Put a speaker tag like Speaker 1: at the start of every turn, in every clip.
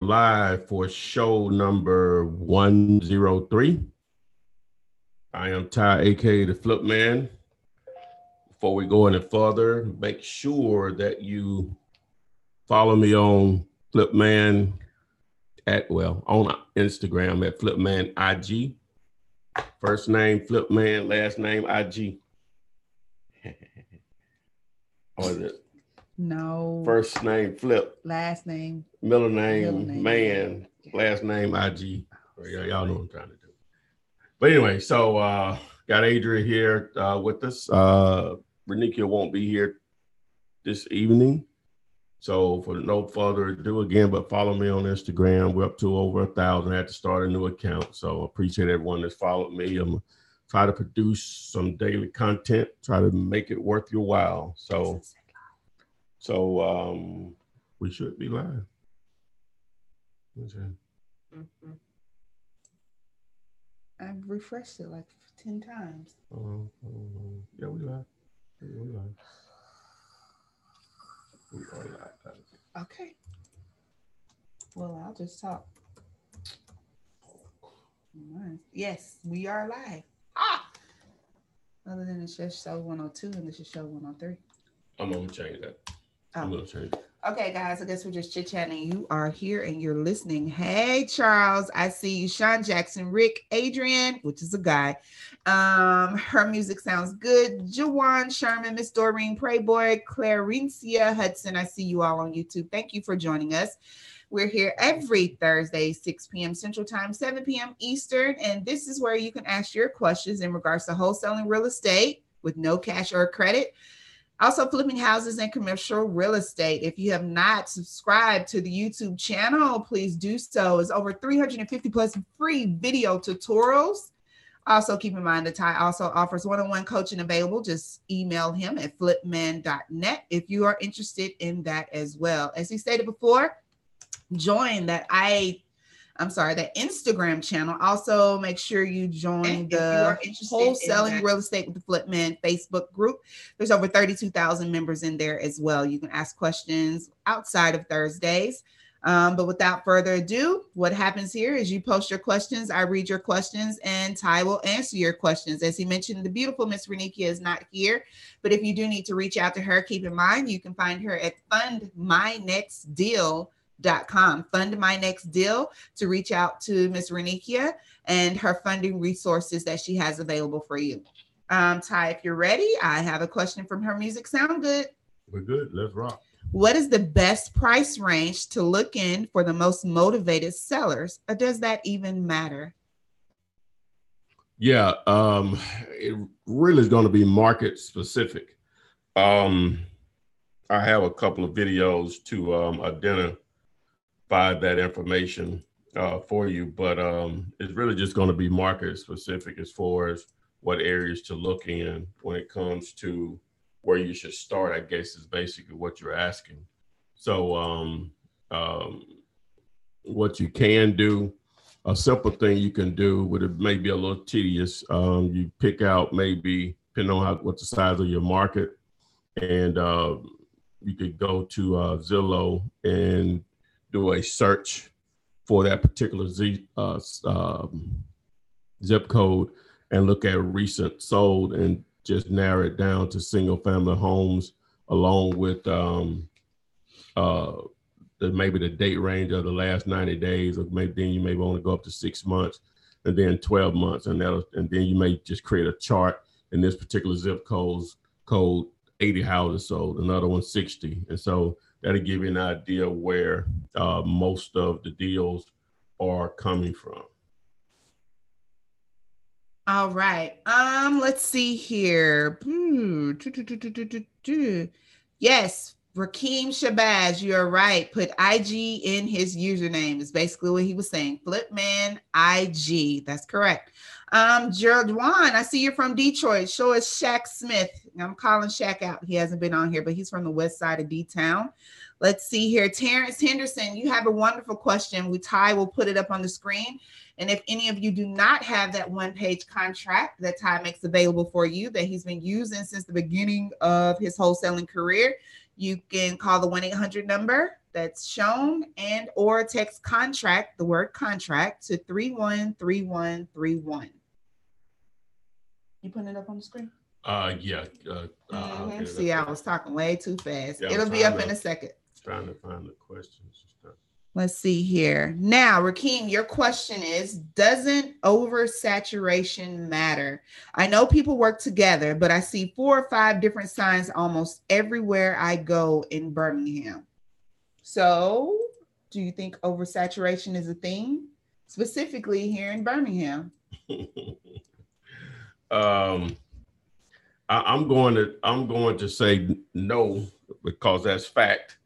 Speaker 1: live for show number 103. I am Ty, aka the Flip Man. Before we go any further, make sure that you follow me on Flipman on Instagram at Flipman IG. First name Flipman, last name IG. Or is it?
Speaker 2: No.
Speaker 1: First name Flip.
Speaker 2: Last name.
Speaker 1: Middle name Man. Last name IG. Y'all know what I'm trying to do. But anyway, so got Adria here with us. Renikia won't be here this evening. So for no further ado again, but follow me on Instagram. We're up to over 1,000. I had to start a new account. So I appreciate everyone that's followed me. I'm try to produce some daily content, try to make it worth your while. So we should be live.
Speaker 2: Mm-hmm. I've refreshed it like 10 times.
Speaker 1: Yeah, we live. We live. We are live.
Speaker 2: Okay. Well, I'll just talk. Yes, we are live. Other than it's just show 102 and this is show 103.
Speaker 1: I'm gonna change that. I'm gonna change it.
Speaker 2: Okay, guys, I guess we're just chit-chatting. You are here and you're listening. Hey, Charles, I see you. Sean Jackson, Rick, Adrian, which is a guy. Her music sounds good. Jawan Sherman, Miss Doreen, Prayboy, Clarencia Hudson. I see you all on YouTube. Thank you for joining us. We're here every Thursday, 6 p.m. Central Time, 7 p.m. Eastern. And this is where you can ask your questions in regards to wholesaling real estate with no cash or credit. Also, flipping houses and commercial real estate. If you have not subscribed to the YouTube channel, please do so. It's over 350 plus free video tutorials. Also, keep in mind that Ty also offers one-on-one coaching available. Just email him at flipman.net if you are interested in that as well. As he stated before, join that Instagram channel. Also, make sure you join the Wholesaling Real Estate with the Flipman Facebook group. There's over 32,000 members in there as well. You can ask questions outside of Thursdays. But without further ado, what happens here is you post your questions, I read your questions, and Ty will answer your questions. As he mentioned, the beautiful Miss Renikia is not here, but if you do need to reach out to her, keep in mind you can find her at fundmynextdeal.com. Fund My Next Deal to reach out to Miss Renikia and her funding resources that she has available for you. Ty, if you're ready, I have a question from Her Music Sound Good.
Speaker 1: We're good. Let's rock.
Speaker 2: What is the best price range to look in for the most motivated sellers? Or does that even matter?
Speaker 1: Yeah, it really is going to be market specific. I have a couple of videos to identify that information for you, but it's really just going to be market specific as far as what areas to look in when it comes to where you should start, I guess is basically what you're asking. So what you can do, a simple thing you can do, but it may be a little tedious. You pick out maybe, depending on what the size of your market, and you could go to Zillow and do a search for that particular zip code and look at recent sold and just narrow it down to single family homes along with maybe the date range of the last 90 days, or maybe then you may want to go up to 6 months and then 12 months. And then you may just create a chart in this particular zip code 80 houses sold, another one 60. And so that'll give you an idea where most of the deals are coming from.
Speaker 2: All right. Let's see here. Yes, Rakeem Shabazz, you're right. Put IG in his username is basically what he was saying. Flipman IG. That's correct. Gerald Juan, I see you're from Detroit. Show us Shaq Smith. I'm calling Shaq out. He hasn't been on here, but he's from the west side of D-Town. Let's see here. Terrence Henderson, you have a wonderful question. Ty will put it up on the screen. And if any of you do not have that one-page contract that Ty makes available for you that he's been using since the beginning of his wholesaling career, you can call the 1-800 number that's shown, and or text contract, the word contract, to 313131. You putting it up on the screen?
Speaker 1: Yeah.
Speaker 2: See, I was talking way too fast.
Speaker 1: Yeah,
Speaker 2: it'll be up in a second.
Speaker 1: Trying to find the questions.
Speaker 2: Let's see here. Now, Rakeem, your question is, doesn't oversaturation matter? I know people work together, but I see 4 or 5 different signs almost everywhere I go in Birmingham. So, do you think oversaturation is a thing, specifically here in Birmingham?
Speaker 1: I'm going to say no, because that's fact.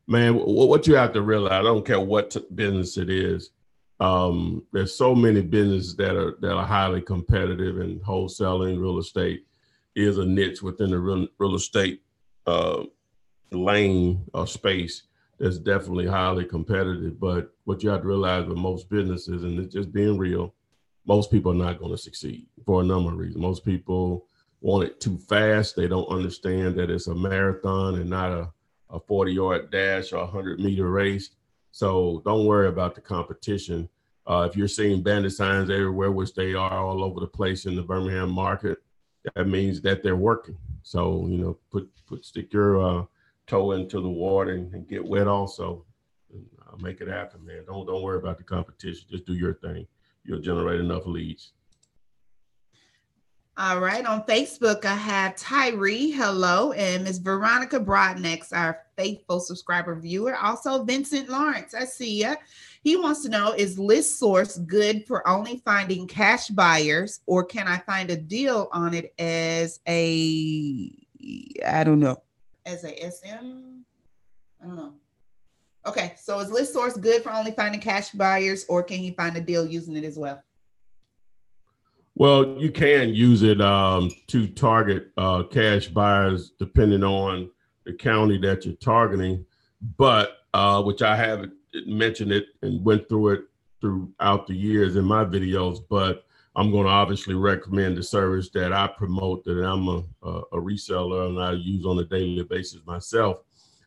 Speaker 1: Man, what you have to realize, I don't care what business it is. There's so many businesses that are highly competitive, and wholesaling real estate is a niche within the real estate lane or space that's definitely highly competitive. But what you have to realize with most businesses, and it's just being real, most people are not going to succeed for a number of reasons. Most people want it too fast. They don't understand that it's a marathon and not a 40-yard dash or 100-meter race. So don't worry about the competition. If you're seeing bandit signs everywhere, which they are all over the place in the Birmingham market, that means that they're working. So, stick your toe into the water and get wet also. And, make it happen, man. Don't worry about the competition. Just do your thing. You'll generate enough leads.
Speaker 2: All right. On Facebook, I have Tyree, hello, and Miss Veronica Broadnex, our faithful subscriber viewer. Also, Vincent Lawrence, I see ya. He wants to know, is List Source good for only finding cash buyers, or can I find a deal on it as a, I don't know, as a SM? I don't know. Okay, so is List Source good for only finding cash buyers, or can he find a deal using it as well?
Speaker 1: Well, you can use it to target cash buyers depending on the county that you're targeting, but which I haven't mentioned it and went through it throughout the years in my videos, but I'm going to obviously recommend the service that I promote, that I'm a reseller and I use on a daily basis myself.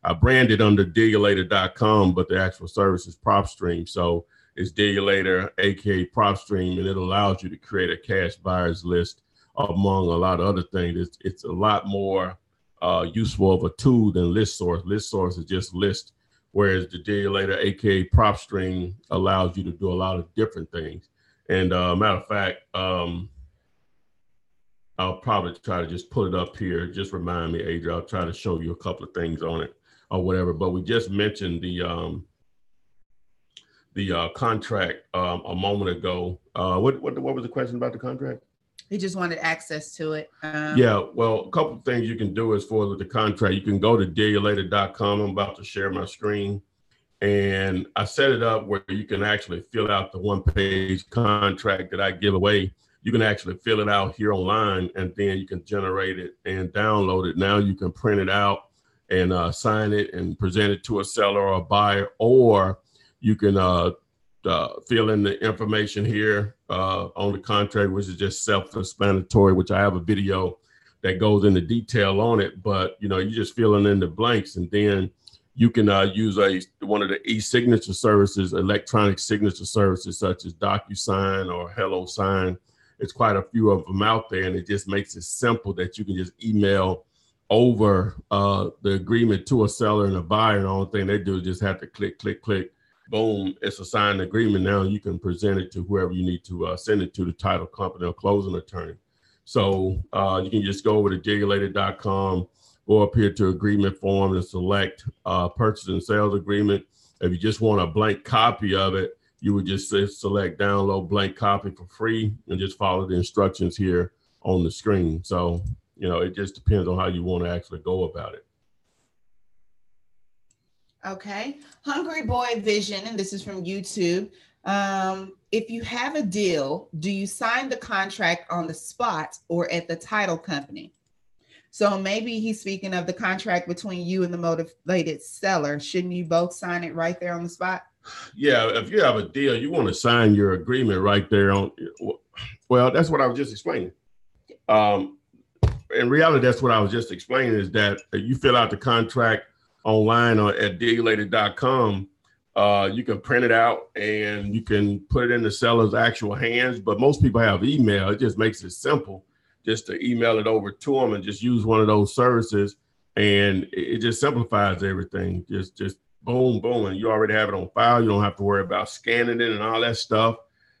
Speaker 1: I brand it under dealulator.com, but the actual service is PropStream. So it's Dealulator, aka PropStream, and it allows you to create a cash buyers list among a lot of other things. It's a lot more useful of a tool than List Source. List Source is just list, whereas the Dealulator, aka PropStream, allows you to do a lot of different things. And matter of fact, I'll probably try to just put it up here. Just remind me, Adrian, I'll try to show you a couple of things on it or whatever. But we just mentioned the contract a moment ago. What was the question about the contract?
Speaker 2: He just wanted access to it.
Speaker 1: Yeah, well, a couple of things you can do as far as the contract. You can go to dealulator.com. I'm about to share my screen. And I set it up where you can actually fill out the one-page contract that I give away. You can actually fill it out here online, and then you can generate it and download it. Now you can print it out and sign it and present it to a seller or a buyer, or you can fill in the information here on the contract, which is just self-explanatory, which I have a video that goes into detail on it. But, you just filling in the blanks, and then you can use one of the e-signature services, electronic signature services, such as DocuSign or HelloSign. It's quite a few of them out there, and it just makes it simple that you can just email over the agreement to a seller and a buyer, and the only thing they do is just have to click, boom, it's a signed agreement. Now you can present it to whoever you need to send it to, the title company or closing attorney. So you can just go over to dealulator.com, go up here to agreement form and select purchase and sales agreement. If you just want a blank copy of it, you would just select download blank copy for free and just follow the instructions here on the screen. So, it just depends on how you want to actually go about it.
Speaker 2: Okay. Hungry Boy Vision, and this is from YouTube. If you have a deal, do you sign the contract on the spot or at the title company? So maybe he's speaking of the contract between you and the motivated seller. Shouldn't you both sign it right there on the spot?
Speaker 1: Yeah, if you have a deal, you want to sign your agreement right there on. Well, that's what I was just explaining. In reality, that's what I was just explaining, is that you fill out the contract online or at digulated.com. You can print it out and you can put it in the seller's actual hands. But most people have email. It just makes it simple just to email it over to them and just use one of those services. And it just simplifies everything. Just boom, boom. And you already have it on file. You don't have to worry about scanning it and all that stuff.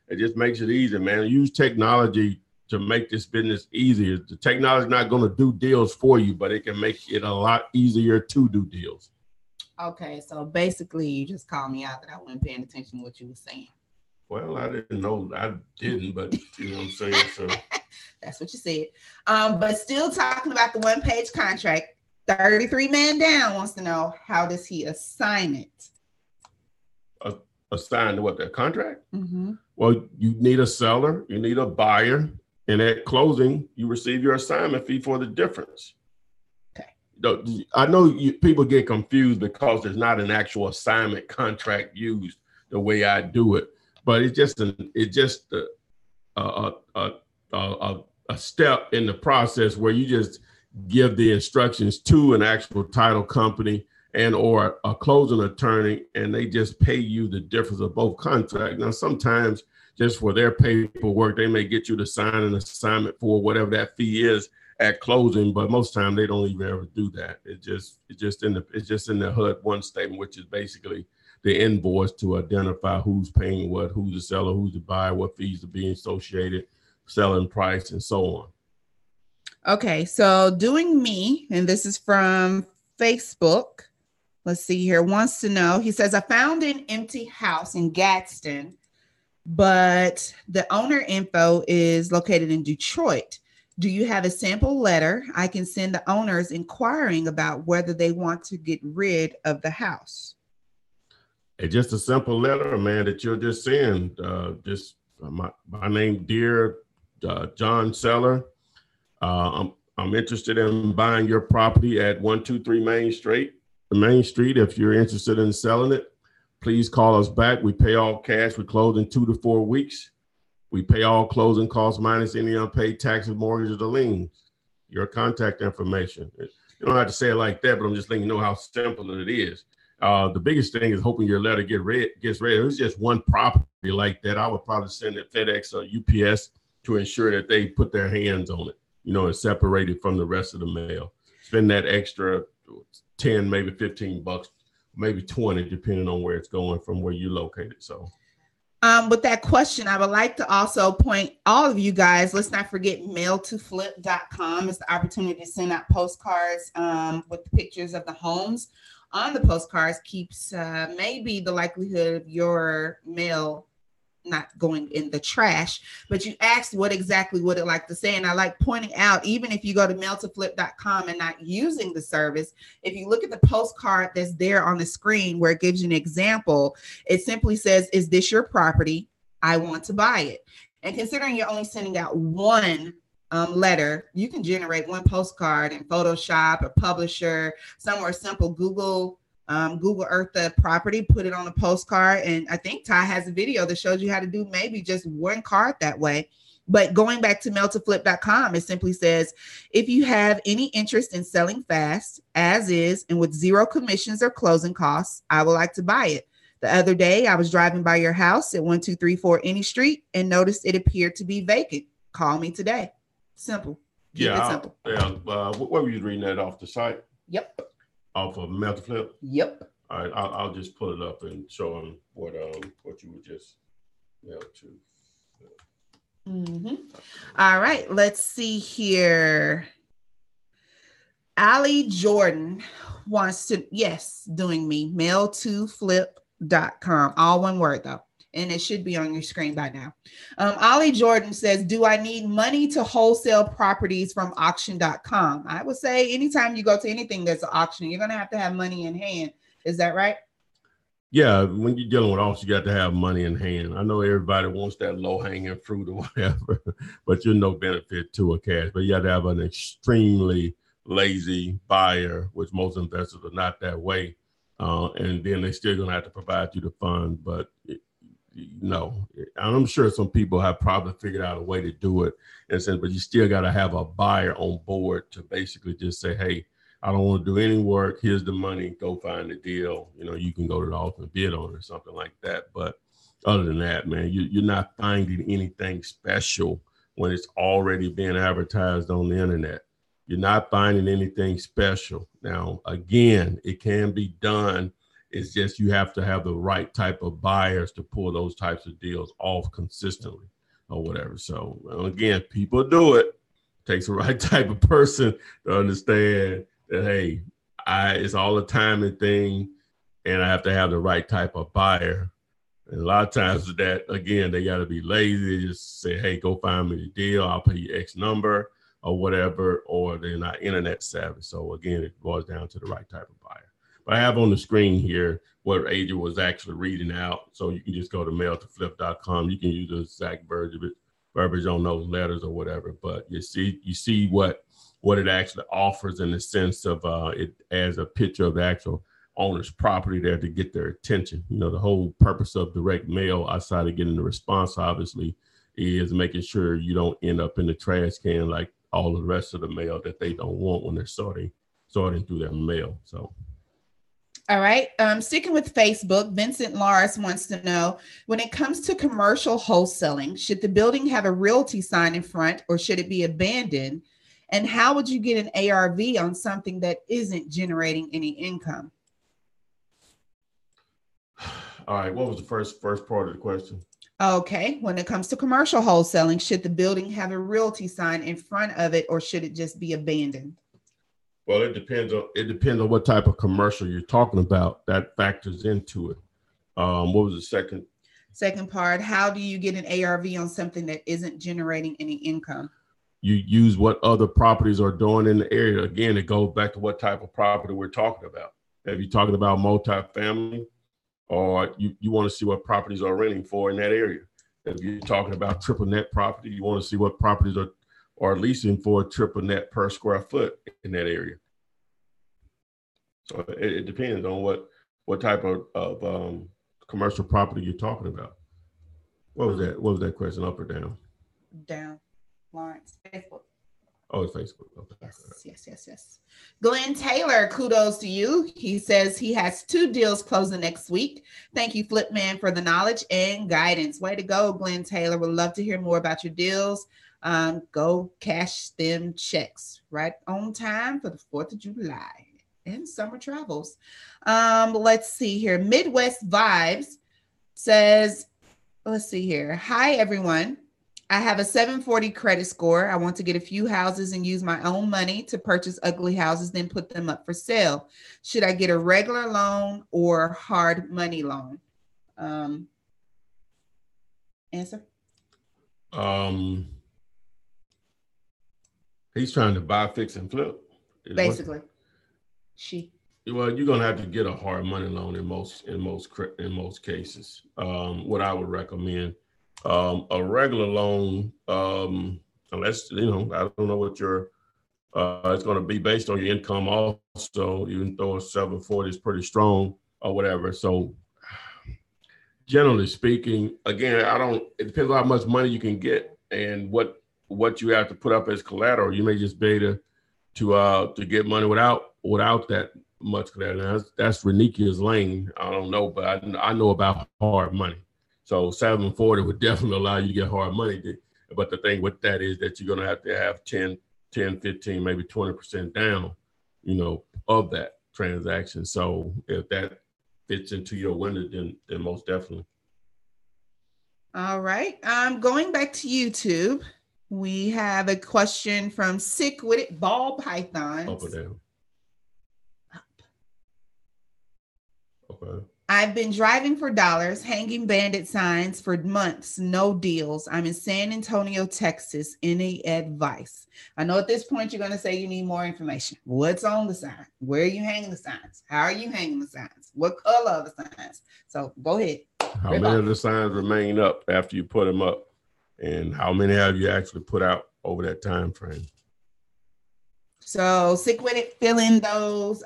Speaker 1: It just makes it easy, man. Use technology to make this business easier. The technology is not going to do deals for you, but it can make it a lot easier to do deals.
Speaker 2: Okay, so basically you just called me out that I wasn't paying attention to what you were saying.
Speaker 1: Well, I didn't know. I didn't, but you know what I'm saying? So
Speaker 2: that's what you said. But still talking about the one-page contract, 33 Man Down wants to know, how does he assign it?
Speaker 1: Assign what, their contract?
Speaker 2: Mm-hmm.
Speaker 1: Well, you need a seller, you need a buyer, and at closing, you receive your assignment fee for the difference. I know people get confused because there's not an actual assignment contract used the way I do it, but it's just a step in the process where you just give the instructions to an actual title company and or a closing attorney, and they just pay you the difference of both contracts. Now, sometimes just for their paperwork, they may get you to sign an assignment for whatever that fee is at closing, but most time they don't even ever do that. It's just in the HUD 1 statement, which is basically the invoice to identify who's paying what, who's the seller, who's the buyer, what fees are being associated, selling price, and so on.
Speaker 2: Okay, so Doing Me, and this is from Facebook. Let's see here. Wants to know. He says, I found an empty house in Gadsden, but the owner info is located in Detroit. Do you have a sample letter I can send the owners inquiring about whether they want to get rid of the house?
Speaker 1: It's just a simple letter, man, that you'll just send. My name, dear John Seller. I'm interested in buying your property at 123 Main Street. If you're interested in selling it, please call us back. We pay all cash. We close in 2 to 4 weeks. We pay all closing costs minus any unpaid taxes, mortgages, or liens. Your contact information. You don't have to say it like that, but I'm just letting you know how simple it is. The biggest thing is hoping your letter gets read. If it's just one property like that, I would probably send it FedEx or UPS to ensure that they put their hands on it, and separate it from the rest of the mail. Spend that extra 10, maybe $15, maybe 20, depending on where it's going from where you're located. So.
Speaker 2: With that question, I would like to also point all of you guys, let's not forget mail2flip.com. It's the opportunity to send out postcards with the pictures of the homes on the postcards. Keeps maybe the likelihood of your mail not going in the trash. But you asked what exactly would it like to say, and I like pointing out, even if you go to mail2flip.com and not using the service, if you look at the postcard that's there on the screen where it gives you an example, it simply says, is this your property? I want to buy it. And considering you're only sending out one letter, you can generate one postcard in Photoshop or Publisher, somewhere simple. Google Earth the property, put it on a postcard. And I think Ty has a video that shows you how to do maybe just one card that way. But going back to mail2flip.com, it simply says, if you have any interest in selling fast, as is, and with zero commissions or closing costs, I would like to buy it. The other day, I was driving by your house at 1234 Any Street and noticed it appeared to be vacant. Call me today. Simple. Keep it simple.
Speaker 1: What were you reading that off the site?
Speaker 2: Yep.
Speaker 1: Off of Mail2Flip?
Speaker 2: Yep.
Speaker 1: All right, I'll just pull it up and show them what you would just mail to.
Speaker 2: Mm-hmm. All right, let's see here. Ali Jordan wants to, Doing Me, mail2flip.com. All one word though. And it should be on your screen by now. Ollie Jordan says, do I need money to wholesale properties from auction.com? I would say anytime you go to anything that's an auction, you're going to have money in hand. Is that right?
Speaker 1: Yeah, when you're dealing with auction, you got to have money in hand. I know everybody wants that low-hanging fruit or whatever, but you're no benefit to a cash. But you got to have an extremely lazy buyer, which most investors are not that way. And then they're still going to have to provide you the funds. But no, I'm sure some people have probably figured out a way to do it, but you still got to have a buyer on board to basically just say, hey, I don't want to do any work. Here's the money. Go find the deal. You know, you can go to the office and bid on it or something like that. But other than that, man, you're not finding anything special when it's already being advertised on the internet. You're not finding anything special. Now, again, it can be done. It's just you have to have the right type of buyers to pull those types of deals off consistently or whatever. So, again, people do it. Takes the right type of person to understand that, hey, it's all a timing thing, and I have to have the right type of buyer. And a lot of times that, again, they got to be lazy. They just say, hey, go find me the deal. I'll pay you X number or whatever, or they're not internet savvy. So, again, it boils down to the right type of buyer. But I have on the screen here what Adrian was actually reading out. So you can just go to mailtoflip.com. You can use the exact verbiage on those letters or whatever. But you see what it actually offers in the sense of it as a picture of the actual owner's property there to get their attention. You know, the whole purpose of direct mail, outside of getting the response, obviously, is making sure you don't end up in the trash can like all the rest of the mail that they don't want when they're sorting through their mail. So.
Speaker 2: All right. Sticking with Facebook, Vincent Lars wants to know, when it comes to commercial wholesaling, should the building have a realty sign in front or should it be abandoned? And how would you get an ARV on something that isn't generating any income?
Speaker 1: All right. What was the first part of the question?
Speaker 2: Okay. When it comes to commercial wholesaling, should the building have a realty sign in front of it or should it just be abandoned?
Speaker 1: Well, it depends on what type of commercial you're talking about. That factors into it. What was the second
Speaker 2: part? How do you get an ARV on something that isn't generating any income?
Speaker 1: You use what other properties are doing in the area. Again, it goes back to what type of property we're talking about. If you're talking about multifamily, or you want to see what properties are renting for in that area. If you're talking about triple net property, you want to see what properties are leasing for triple net per square foot in that area. So it depends on what type of commercial property you're talking about. What was that? What was that question? Up or down?
Speaker 2: Down. Lawrence, Facebook.
Speaker 1: Oh, it's Facebook. Okay.
Speaker 2: Yes. Glenn Taylor, kudos to you. He says he has 2 deals closing next week. Thank you, Flipman, for the knowledge and guidance. Way to go, Glenn Taylor. Would love to hear more about your deals. Go cash them checks right on time for the 4th of July and summer travels. Let's see here. Midwest Vibes says, let's see here. Hi, everyone. I have a 740 credit score. I want to get a few houses and use my own money to purchase ugly houses, then put them up for sale. Should I get a regular loan or hard money loan? Answer.
Speaker 1: He's trying to buy, fix, and flip.
Speaker 2: Basically.
Speaker 1: Well, you're gonna have to get a hard money loan in most cases. What I would recommend. A regular loan, unless, I don't know what your, it's going to be based on your income also, even though a 740 is pretty strong or whatever. So generally speaking, again, it depends on how much money you can get and what you have to put up as collateral. You may just be able to get money without that much collateral. Now, that's Renikia's lane. I don't know, but I know about hard money. So 740 would definitely allow you to get hard money. But the thing with that is that you're going to have 10, 15, maybe 20% down, of that transaction. So if that fits into your window, then most definitely.
Speaker 2: All right. Going back to YouTube, we have a question from Sick With It Ball Pythons.
Speaker 1: Up or down?
Speaker 2: Up.
Speaker 1: Okay.
Speaker 2: I've been driving for dollars, hanging bandit signs for months, no deals. I'm in San Antonio, Texas. Any advice? I know at this point you're going to say you need more information. What's on the sign? Where are you hanging the signs? How are you hanging the signs? What color are the signs? So go ahead.
Speaker 1: How many of the signs remain up after you put them up? And how many have you actually put out over that time frame?
Speaker 2: So Sick With It, fill in those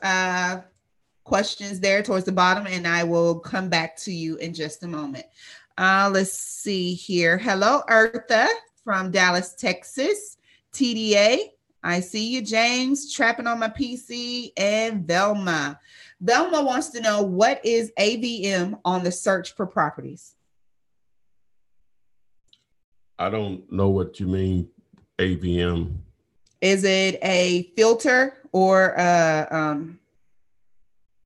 Speaker 2: questions there towards the bottom, and I will come back to you in just a moment. Let's see here. Hello, Eartha from Dallas, Texas. TDA, I see you, James, trapping on my PC, and Velma. Velma wants to know, what is AVM on the search for properties?
Speaker 1: I don't know what you mean, AVM.
Speaker 2: Is it a filter or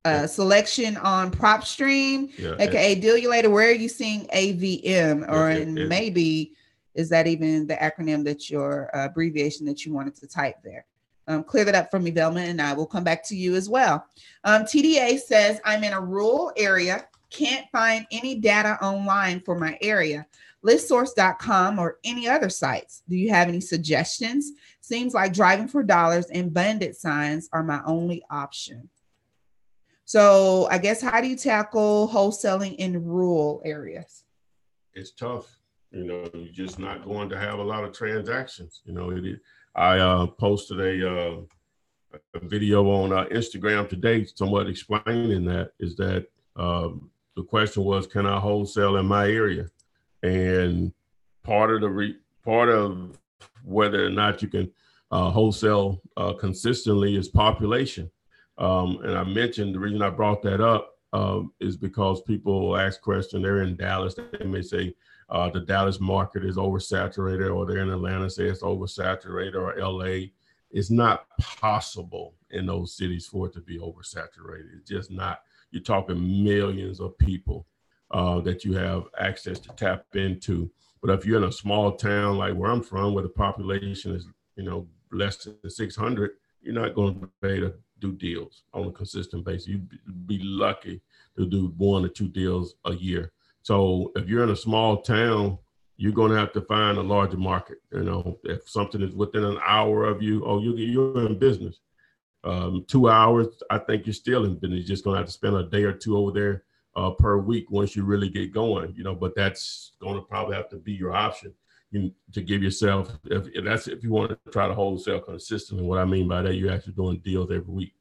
Speaker 2: a selection on PropStream?
Speaker 1: Yeah,
Speaker 2: AKA Dealulator, where are you seeing AVM? Or maybe is that even the acronym that your abbreviation that you wanted to type there? Clear that up for me, Velma, and I will come back to you as well. TDA says, I'm in a rural area, can't find any data online for my area. Listsource.com or any other sites. Do you have any suggestions? Seems like driving for dollars and bandit signs are my only option. So I guess, how do you tackle wholesaling in rural areas?
Speaker 1: It's tough. You're just not going to have a lot of transactions. I posted a video on Instagram today, somewhat explaining that, is that the question was, can I wholesale in my area? And part of whether or not you can wholesale consistently is population. And I mentioned the reason I brought that up is because people ask questions. They're in Dallas. They may say the Dallas market is oversaturated, or they're in Atlanta, say it's oversaturated, or LA. It's not possible in those cities for it to be oversaturated. It's just not. You're talking millions of people that you have access to tap into. But if you're in a small town like where I'm from, where the population is, less than 600, you're not going to be able to do deals on a consistent basis. You'd be lucky to do 1 or 2 deals a year. So if you're in a small town, you're going to have to find a larger market. If something is within an hour of you, you're in business. 2 hours, I think you're still in business. You're just going to have to spend a day or 2 over there per week once you really get going, but that's going to probably have to be your option to give yourself, if you want to try to wholesale consistently. What I mean by that, you're actually doing deals every week.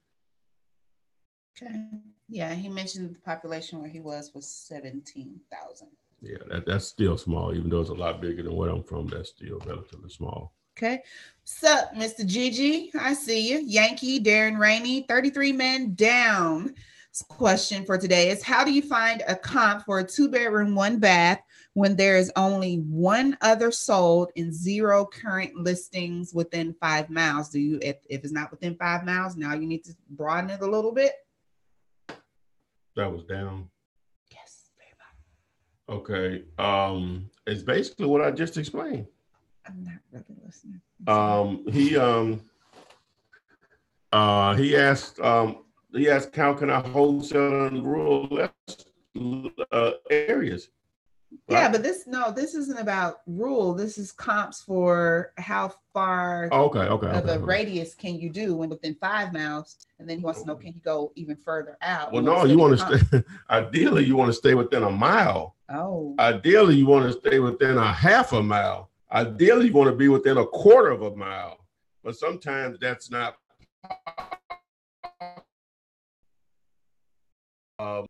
Speaker 2: Okay. Yeah, he mentioned the population where he was 17,000.
Speaker 1: Yeah, that's still small, even though it's a lot bigger than where I'm from. That's still relatively small.
Speaker 2: Okay. Sup, Mr. Gigi? I see you. Yankee, Darren Rainey, 33 men down. Question for today is, how do you find a comp for a 2-bedroom, 1 bath when there is only 1 other sold and 0 current listings within 5 miles? Do you, if it's not within 5 miles, now you need to broaden it a little bit?
Speaker 1: That was down.
Speaker 2: Yes, very bad.
Speaker 1: Okay. It's basically what I just explained.
Speaker 2: I'm not really listening.
Speaker 1: He asked, how can I wholesale in rural areas? Right?
Speaker 2: Yeah, but this isn't about rural. This is comps for how far of a radius can you do when within 5 miles, and then he wants to know, can you go even further out?
Speaker 1: Well, no, you want to stay. Ideally, you want to stay within a mile.
Speaker 2: Oh.
Speaker 1: Ideally, you want to stay within a half a mile. Ideally, you want to be within a quarter of a mile. But sometimes that's not. A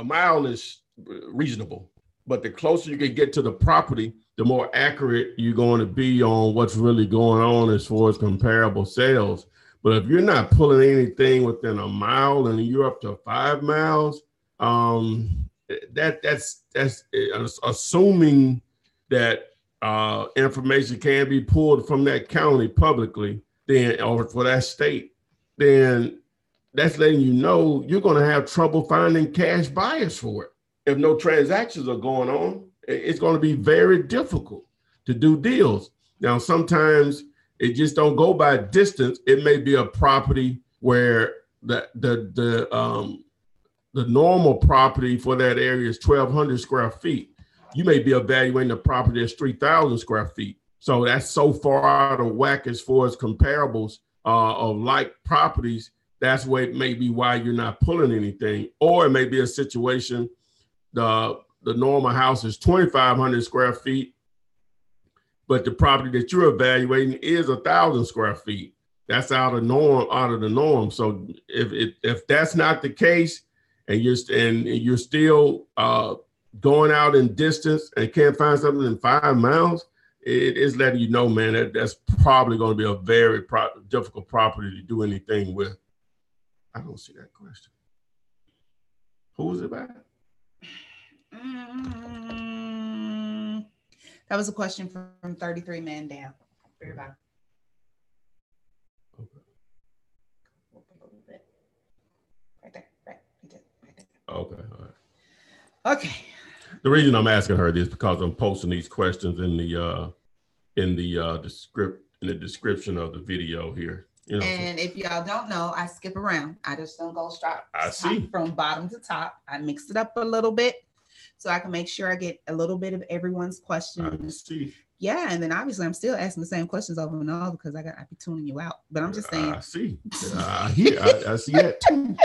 Speaker 1: mile is reasonable, but the closer you can get to the property, the more accurate you're going to be on what's really going on as far as comparable sales. But if you're not pulling anything within a mile and you're up to 5 miles, that's assuming that information can be pulled from that county publicly, then, or for that state, then that's letting you know you're going to have trouble finding cash buyers for it. If no transactions are going on, it's going to be very difficult to do deals. Now, sometimes it just don't go by distance. It may be a property where the normal property for that area is 1,200 square feet. You may be evaluating a property that's 3,000 square feet. So that's so far out of whack as far as comparables of like properties. That's why it may be why you're not pulling anything. Or it may be a situation, the normal house is 2,500 square feet, but the property that you're evaluating is 1,000 square feet. That's out of the norm. So if that's not the case, and you're still going out in distance and can't find something in 5 miles, it is letting you know, man, that's probably going to be a very difficult property to do anything with. I don't see that question. Who was it by?
Speaker 2: That was a question from 33 Man Down. Very bad.
Speaker 1: Okay.
Speaker 2: Right there. Right there.
Speaker 1: Okay. All right.
Speaker 2: Okay.
Speaker 1: The reason I'm asking her this is because I'm posting these questions in the description of the video here. You know,
Speaker 2: and if y'all don't know, I skip around. I just don't go straight.
Speaker 1: I see.
Speaker 2: From bottom to top. I mix it up a little bit so I can make sure I get a little bit of everyone's questions.
Speaker 1: I see.
Speaker 2: Yeah, and then obviously I'm still asking the same questions over and over because I be tuning you out. But I'm just saying.
Speaker 1: I see. I see that too.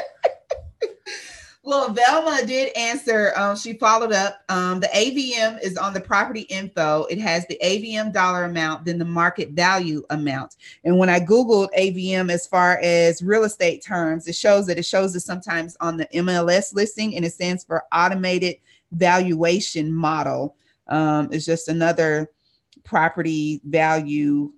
Speaker 2: Well, Velma did answer. She followed up. The AVM is on the property info. It has the AVM dollar amount, then the market value amount. And when I Googled AVM as far as real estate terms, it shows it sometimes on the MLS listing, and it stands for Automated Valuation Model. It's just another property value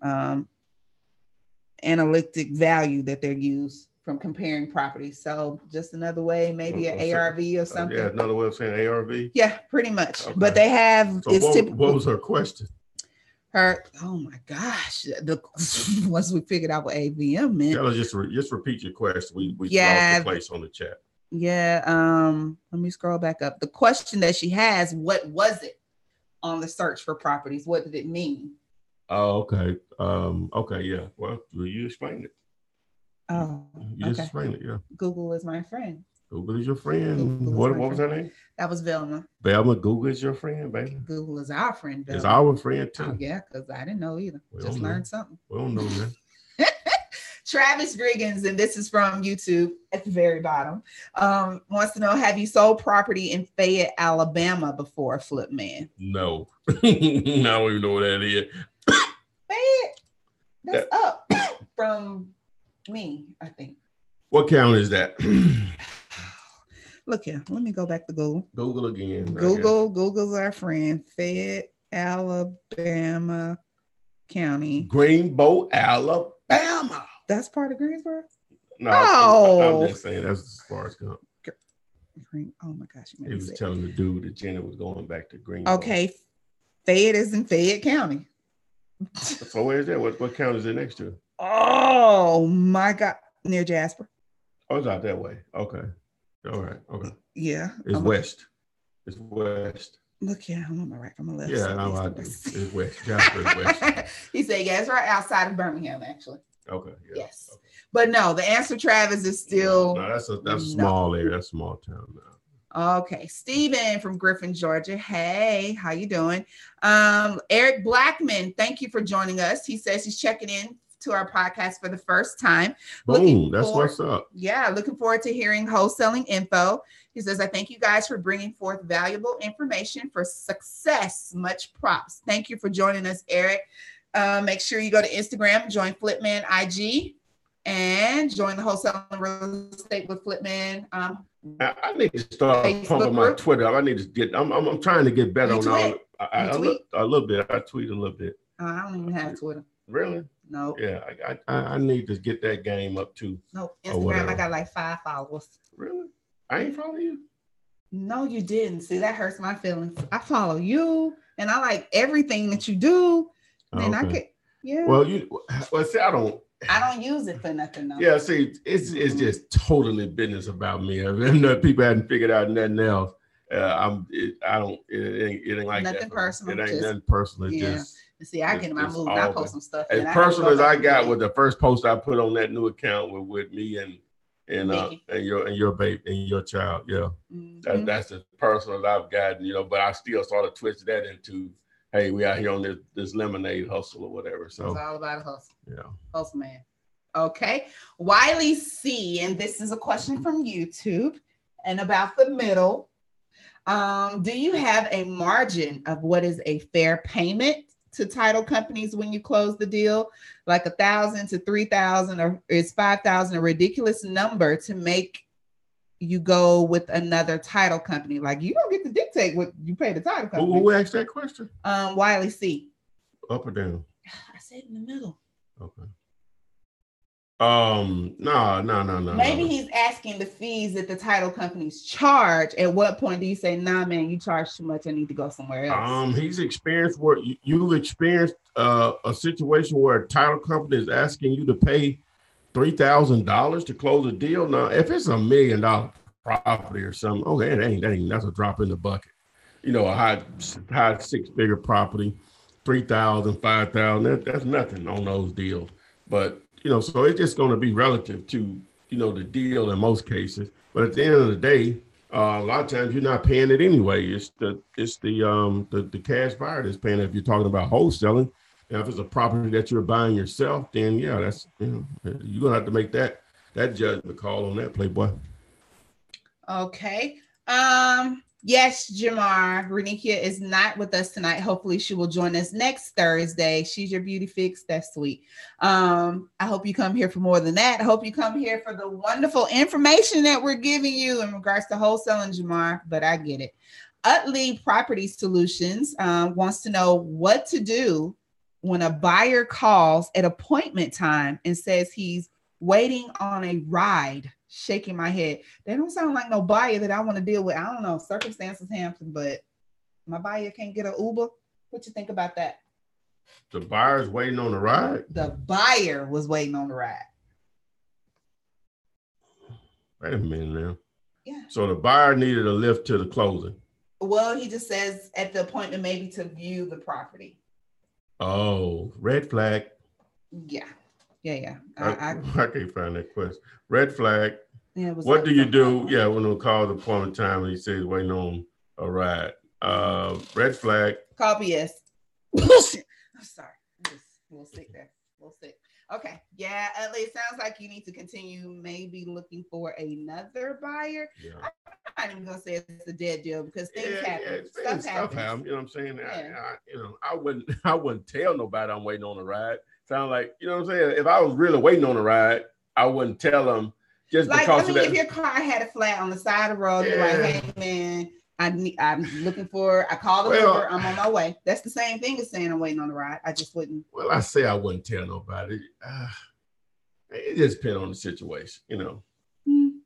Speaker 2: analytic value that they're used from comparing properties. So just another way, maybe an ARV or something.
Speaker 1: Yeah, another way of saying ARV.
Speaker 2: Yeah, pretty much. Okay. But they have.
Speaker 1: So what was her question?
Speaker 2: Oh my gosh! Once we figured out what AVM meant.
Speaker 1: Tell her just repeat your question. We lost the place on the chat.
Speaker 2: Yeah. Let me scroll back up. The question that she has: what was it on the search for properties? What did it mean?
Speaker 1: Oh, okay. Okay. Yeah. Well, you explained it.
Speaker 2: Oh,
Speaker 1: you just explained it. Yeah.
Speaker 2: Google is my friend.
Speaker 1: Google is your friend. What was her name?
Speaker 2: That was Velma.
Speaker 1: Velma, Google is your friend, baby.
Speaker 2: Google is our friend. Velma.
Speaker 1: It's our friend too.
Speaker 2: Oh, yeah, because I didn't know either. Just learned something.
Speaker 1: We don't know that.
Speaker 2: Travis Griggins, and this is from YouTube at the very bottom, wants to know, have you sold property in Fayette, Alabama before, Flip Man?
Speaker 1: No. I don't even know what that is.
Speaker 2: Fayette? That's up from me, I think.
Speaker 1: What county is that?
Speaker 2: Look here. Let me go back to Google.
Speaker 1: Google again.
Speaker 2: Google's our friend. Fayette, Alabama County.
Speaker 1: Greenbow, Alabama.
Speaker 2: That's part of Greensboro?
Speaker 1: No, I'm just saying that's as far as going.
Speaker 2: Oh my gosh.
Speaker 1: He was telling the dude that Jenny was going back to Greenbow.
Speaker 2: Okay. Fayette is in Fayette County.
Speaker 1: So where is that? What county is it next to?
Speaker 2: Oh my God. Near Jasper.
Speaker 1: Oh, it's out that way. Okay. All right. Okay.
Speaker 2: Yeah.
Speaker 1: It's west. It's west.
Speaker 2: Look here. I'm on my right. I'm on my left.
Speaker 1: Yeah, no, I do. It's west. Jasper is west.
Speaker 2: He said, yeah, it's right outside of Birmingham, actually.
Speaker 1: Okay. Yeah.
Speaker 2: Yes. Okay. But no, the answer, Travis, is still.
Speaker 1: No, that's a small area. That's a small town now.
Speaker 2: Okay, Steven from Griffin, Georgia. Hey, how you doing? Eric Blackman, thank you for joining us. He says he's checking in to our podcast for the first time.
Speaker 1: Boom, that's what's up.
Speaker 2: Yeah, looking forward to hearing wholesaling info. He says, I thank you guys for bringing forth valuable information for success. Much props. Thank you for joining us, Eric. Make sure you go to Instagram, join Flipman IG, and join the Wholesaling Real Estate with Flipman.
Speaker 1: I need to start pumping my Twitter. I need to get. I'm trying to get better on all. A little bit. I tweet a little bit.
Speaker 2: I don't even have Twitter.
Speaker 1: Really?
Speaker 2: No.
Speaker 1: Yeah, I need to get that game up too.
Speaker 2: No, Instagram. I got like 5 followers.
Speaker 1: Really? I ain't follow you.
Speaker 2: No, you didn't. See, that hurts my feelings. I follow you, and I like everything that you do. Then I could. Yeah.
Speaker 1: Well, see, I don't
Speaker 2: use it for nothing. No.
Speaker 1: Yeah, see, it's just totally business about me. I mean, people hadn't figured out nothing else. It ain't like
Speaker 2: nothing
Speaker 1: that.
Speaker 2: Personal.
Speaker 1: It ain't nothing personal.
Speaker 2: Yeah.
Speaker 1: Just,
Speaker 2: see, I get in my mood. I post some stuff.
Speaker 1: As personal as I got with the first post I put on that new account with me and your baby and your child. Yeah, that's as personal as I've gotten. But I still sort of twist that into, hey, we out here on this lemonade hustle or whatever. So
Speaker 2: it's all about a hustle.
Speaker 1: Yeah.
Speaker 2: Hustle man. Okay. Wiley C. And this is a question from YouTube and about the middle. Do you have a margin of what is a fair payment to title companies when you close the deal? Like 1,000 to 3,000, or is 5,000 a ridiculous number to make you go with another title company? Like, you don't get to dictate what you pay the title company.
Speaker 1: Who asked that question?
Speaker 2: Wiley C.
Speaker 1: Up or down?
Speaker 2: I said in the middle.
Speaker 1: Okay. No.
Speaker 2: Maybe he's asking the fees that the title companies charge. At what point do you say, nah, man, you charge too much, I need to go somewhere else?
Speaker 1: He's experienced where you've experienced a situation where a title company is asking you to pay $3,000 to close a deal. Now, if it's $1 million property or something, okay, that's a drop in the bucket. You know, a high 6-figure property, 3,000, 5,000, that's nothing on those deals. But you know, so it's just going to be relative to, you know, the deal in most cases. But at the end of the day, a lot of times you're not paying it anyway. It's the cash buyer that's paying it. If you're talking about wholesaling, now if it's a property that you're buying yourself, then yeah, that's, you know, you're gonna have to make that judgment call on that, Playboy.
Speaker 2: Okay. Yes, Jamar, Renikia is not with us tonight. Hopefully she will join us next Thursday. She's your beauty fix. That's sweet. I hope you come here for more than that. I hope you come here for the wonderful information that we're giving you in regards to wholesaling, Jamar, but I get it. Utley Property Solutions wants to know what to do when a buyer calls at appointment time and says he's waiting on a ride. Shaking my head. They don't sound like no buyer that I want to deal with. I don't know, circumstances happen, but my buyer can't get an Uber. What you think about that?
Speaker 1: The buyer's waiting on the ride?
Speaker 2: The buyer was waiting on the ride.
Speaker 1: Wait a minute now.
Speaker 2: Yeah.
Speaker 1: So the buyer needed a lift to the closing.
Speaker 2: Well, he just says at the appointment maybe to view the property.
Speaker 1: Oh, red flag.
Speaker 2: Yeah.
Speaker 1: I can't find that question. Red flag.
Speaker 2: Yeah,
Speaker 1: what do you do? Yeah, when we call the appointment time and he says waiting on a ride. Red flag.
Speaker 2: Call BS. I'm sorry. I'm just a little sick there. A little sick. Okay. Yeah, Utley, it sounds like you need to continue maybe looking for another buyer. Yeah. I'm not even gonna say it's a dead deal because things happen. Stuff happens.
Speaker 1: You know what I'm saying? Yeah. I wouldn't tell nobody I'm waiting on a ride. Sound like, you know what I'm saying? If I was really waiting on a ride, I wouldn't tell them just
Speaker 2: like,
Speaker 1: because of that.
Speaker 2: If your car had a flat on the side of the road, you're like, hey man, I'm looking for, I called the Uber, I'm on my way. That's the same thing as saying I'm waiting on the ride. I just wouldn't.
Speaker 1: Well, I say I wouldn't tell nobody. It just depends on the situation, you know.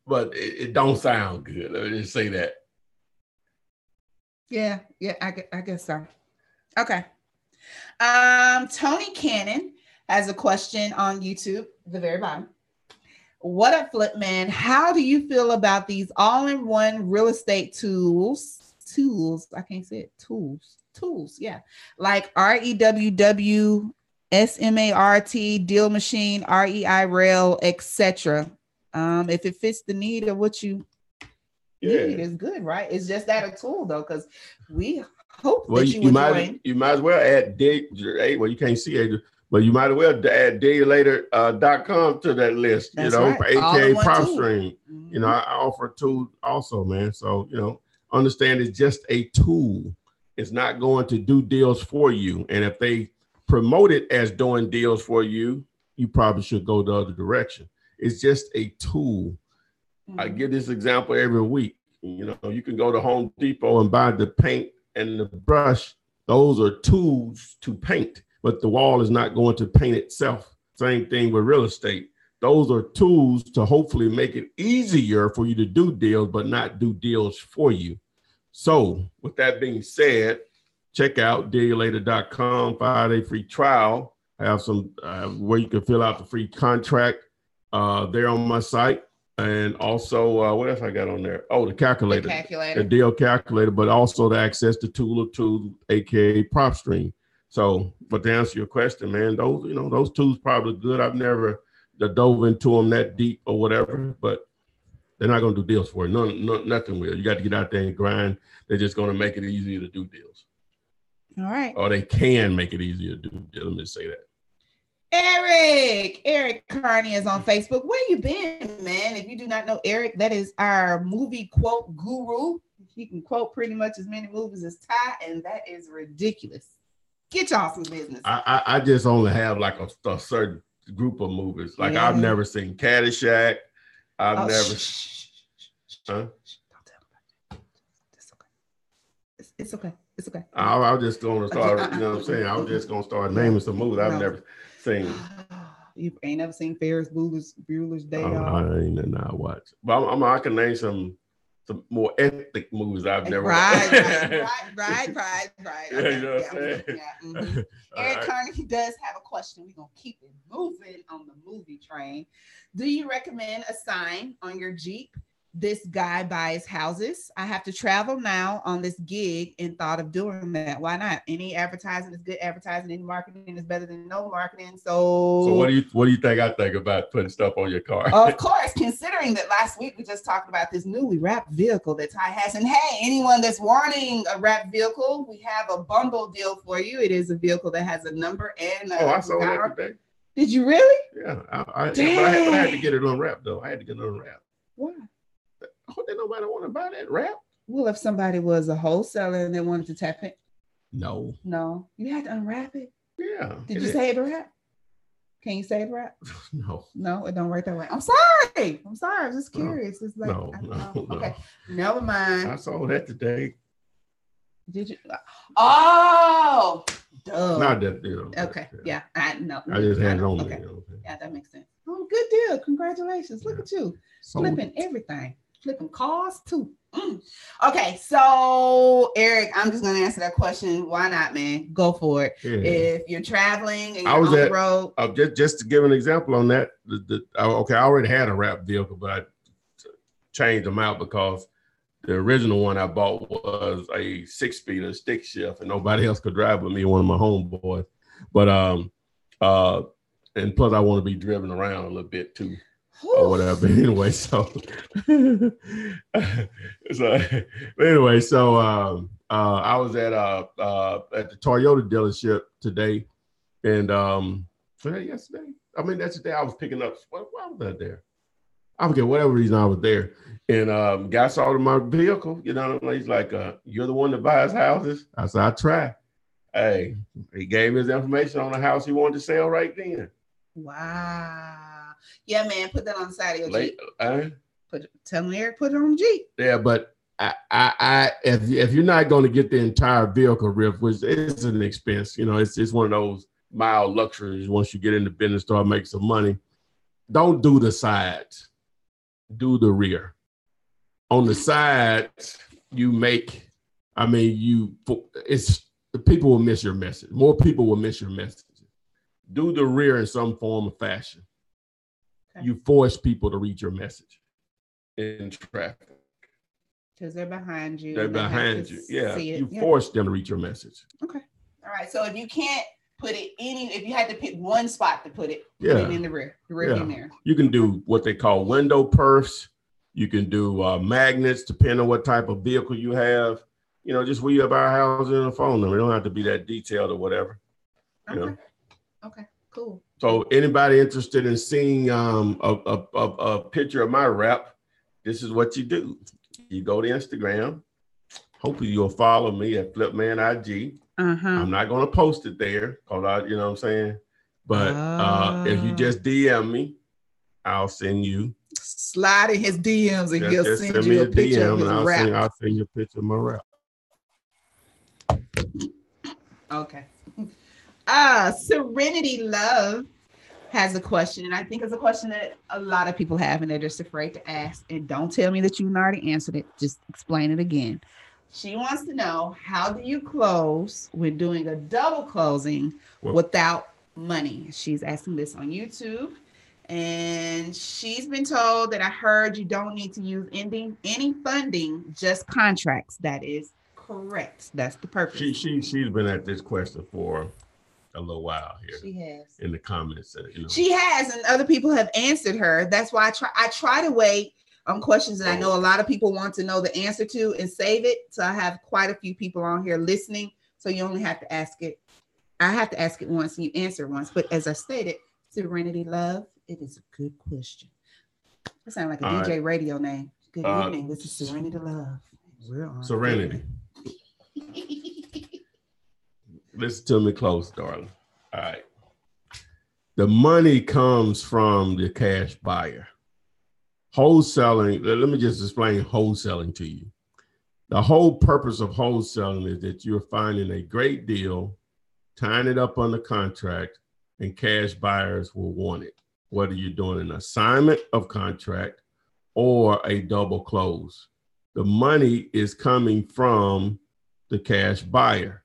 Speaker 1: But it don't sound good. Let me just say that.
Speaker 2: Yeah, I guess so. Okay. Tony Cannon has a question on YouTube, the very bottom. What up, Flipman? How do you feel about these all-in-one real estate tools? I can't say it. Tools. Yeah. Like REWW, SMART, Deal Machine, REI Rail, etc. If it fits the need of what you need, is good, right? It's just that a tool though, because we hope that you would join.
Speaker 1: You might as well add well, you can't see Adrian, but you might as well add daylater.com to that list.
Speaker 2: That's
Speaker 1: right.
Speaker 2: For
Speaker 1: AKA PropStream. You know, I offer a tool also, man. So, you know, understand it's just a tool. It's not going to do deals for you. And if they promote it as doing deals for you, you probably should go the other direction. It's just a tool. I give this example every week. You know, you can go to Home Depot and buy the paint and the brush. Those are tools to paint, but the wall is not going to paint itself. Same thing with real estate. Those are tools to hopefully make it easier for you to do deals, but not do deals for you. So with that being said, check out daylater.com, 5-day free trial. I have some where you can fill out the free contract there on my site. And also, what else I got on there? Oh, the calculator. The deal calculator, but also to access the tool of tools, aka PropStream. So, but to answer your question, man, those tools probably good. I've never dove into them that deep or whatever, but they're not going to do deals for you. Nothing will. You got to get out there and grind. They're just going to make it easier to do deals.
Speaker 2: All right.
Speaker 1: Or they can make it easier to do deals. Let me say that.
Speaker 2: Eric Carney is on Facebook. Where you been, man? If you do not know Eric, that is our movie quote guru. He can quote pretty much as many movies as Ty, and that is ridiculous. Get y'all some business.
Speaker 1: I just only have like a certain group of movies. Like I've never seen Caddyshack. I've never.
Speaker 2: Don't tell me about that. It's okay. It's okay. It's okay.
Speaker 1: I was just going to start, you know what I'm saying? I was just going to start naming some movies I've never seen.
Speaker 2: You ain't never seen Ferris Bueller's Day Off?
Speaker 1: I ain't not watch. But I can name some more ethnic movies I've never
Speaker 2: right.
Speaker 1: Okay,
Speaker 2: You know what I'm saying? Mm-hmm. Eric Carnegie does have a question. We're going to keep it moving on the movie train. Do you recommend a sign on your Jeep? This guy buys houses. I have to travel now on this gig and thought of doing that. Why not? Any advertising is good advertising. Any marketing is better than no marketing. So
Speaker 1: what do you think I think about putting stuff on your car?
Speaker 2: Of course, considering that last week we just talked about this newly wrapped vehicle that Ty has. And hey, anyone that's wanting a wrapped vehicle, we have a bundle deal for you. It is a vehicle that has a number and
Speaker 1: I saw that today.
Speaker 2: Did you really?
Speaker 1: Yeah. But I had to get it unwrapped though. I had to get it unwrapped.
Speaker 2: Why?
Speaker 1: I hope nobody want to buy that wrap.
Speaker 2: Well, if somebody was a wholesaler and they wanted to tap it.
Speaker 1: No.
Speaker 2: You had to unwrap it.
Speaker 1: Yeah.
Speaker 2: Did you save the wrap? Can you save the wrap?
Speaker 1: No,
Speaker 2: it don't work that way. I'm sorry. I was just curious. It's like
Speaker 1: no.
Speaker 2: Okay, never mind.
Speaker 1: I saw that today.
Speaker 2: Did you? Oh, duh.
Speaker 1: Not that
Speaker 2: Okay, yeah. I
Speaker 1: just had it on
Speaker 2: okay.
Speaker 1: me.
Speaker 2: Yeah, that makes sense. Oh, good deal. Congratulations. Look at you flipping everything. Flipping cars too. Okay, so Eric, I'm just gonna answer that question. Why not, man? Go for it. Yeah. If you're traveling and you're on the road.
Speaker 1: Just to give an example on that, I already had a wrap vehicle, but I changed them out because the original one I bought was a 6-speeder stick shift, and nobody else could drive with me, one of my homeboys. But and plus I want to be driven around a little bit too. Or whatever. Anyway, so I was at the Toyota dealership today, and yesterday. That's the day I was picking up. Why was I there? I forget, whatever reason I was there, and guy saw my vehicle. You know, he's like, "You're the one that buys houses." I said, "I try." Hey, he gave me his information on the house he wanted to sell right then.
Speaker 2: Wow. Yeah, man, put that on the side of your Jeep. Tell me, Eric, put it on the Jeep.
Speaker 1: Yeah, but if you're not going to get the entire vehicle ripped, which is an expense, it's one of those mild luxuries. Once you get in the business, start making some money, don't do the sides, do the rear. On the sides, people will miss your message. More people will miss your message. Do the rear in some form or fashion. Okay. You force people to read your message in traffic.
Speaker 2: Because they're behind you.
Speaker 1: They're behind you. Yeah. You force them to read your message.
Speaker 2: Okay. All right. So if you can't put it if you had to pick one spot to put it in the rear in there.
Speaker 1: You can do what they call window perfs. You can do magnets, depending on what type of vehicle you have. Just where you have our house and a phone number. It don't have to be that detailed or whatever.
Speaker 2: Okay. Okay, cool.
Speaker 1: So anybody interested in seeing a picture of my wrap, this is what you do. You go to Instagram. Hopefully you'll follow me at Flipman IG. I'm not going to post it there because you know what I'm saying. But if you just DM me, I'll send you.
Speaker 2: Slide in his DMs and he'll send you a picture of his wrap.
Speaker 1: I'll send you a picture of my wrap.
Speaker 2: Okay. Serenity Love has a question, and I think it's a question that a lot of people have, and they're just afraid to ask. And don't tell me that you already answered it. Just explain it again. She wants to know, how do you close when doing a double closing without money? She's asking this on YouTube, and she's been told that I heard you don't need to use any funding, just contracts. That is correct. That's the purpose.
Speaker 1: She's been at this question for a little while here.
Speaker 2: She has
Speaker 1: in the comments.
Speaker 2: She has, and other people have answered her. That's why I try to wait on questions that I know a lot of people want to know the answer to and save it. So I have quite a few people on here listening. So you only have to ask it. I have to ask it once and you answer once. But as I stated, Serenity Love, it is a good question. It sounds like a DJ radio name. Good evening. This is Serenity Love. We're on
Speaker 1: Serenity. Listen to me close, darling. All right. The money comes from the cash buyer. Wholesaling, let me just explain wholesaling to you. The whole purpose of wholesaling is that you're finding a great deal, tying it up under contract, and cash buyers will want it, whether you're doing an assignment of contract or a double close. The money is coming from the cash buyer.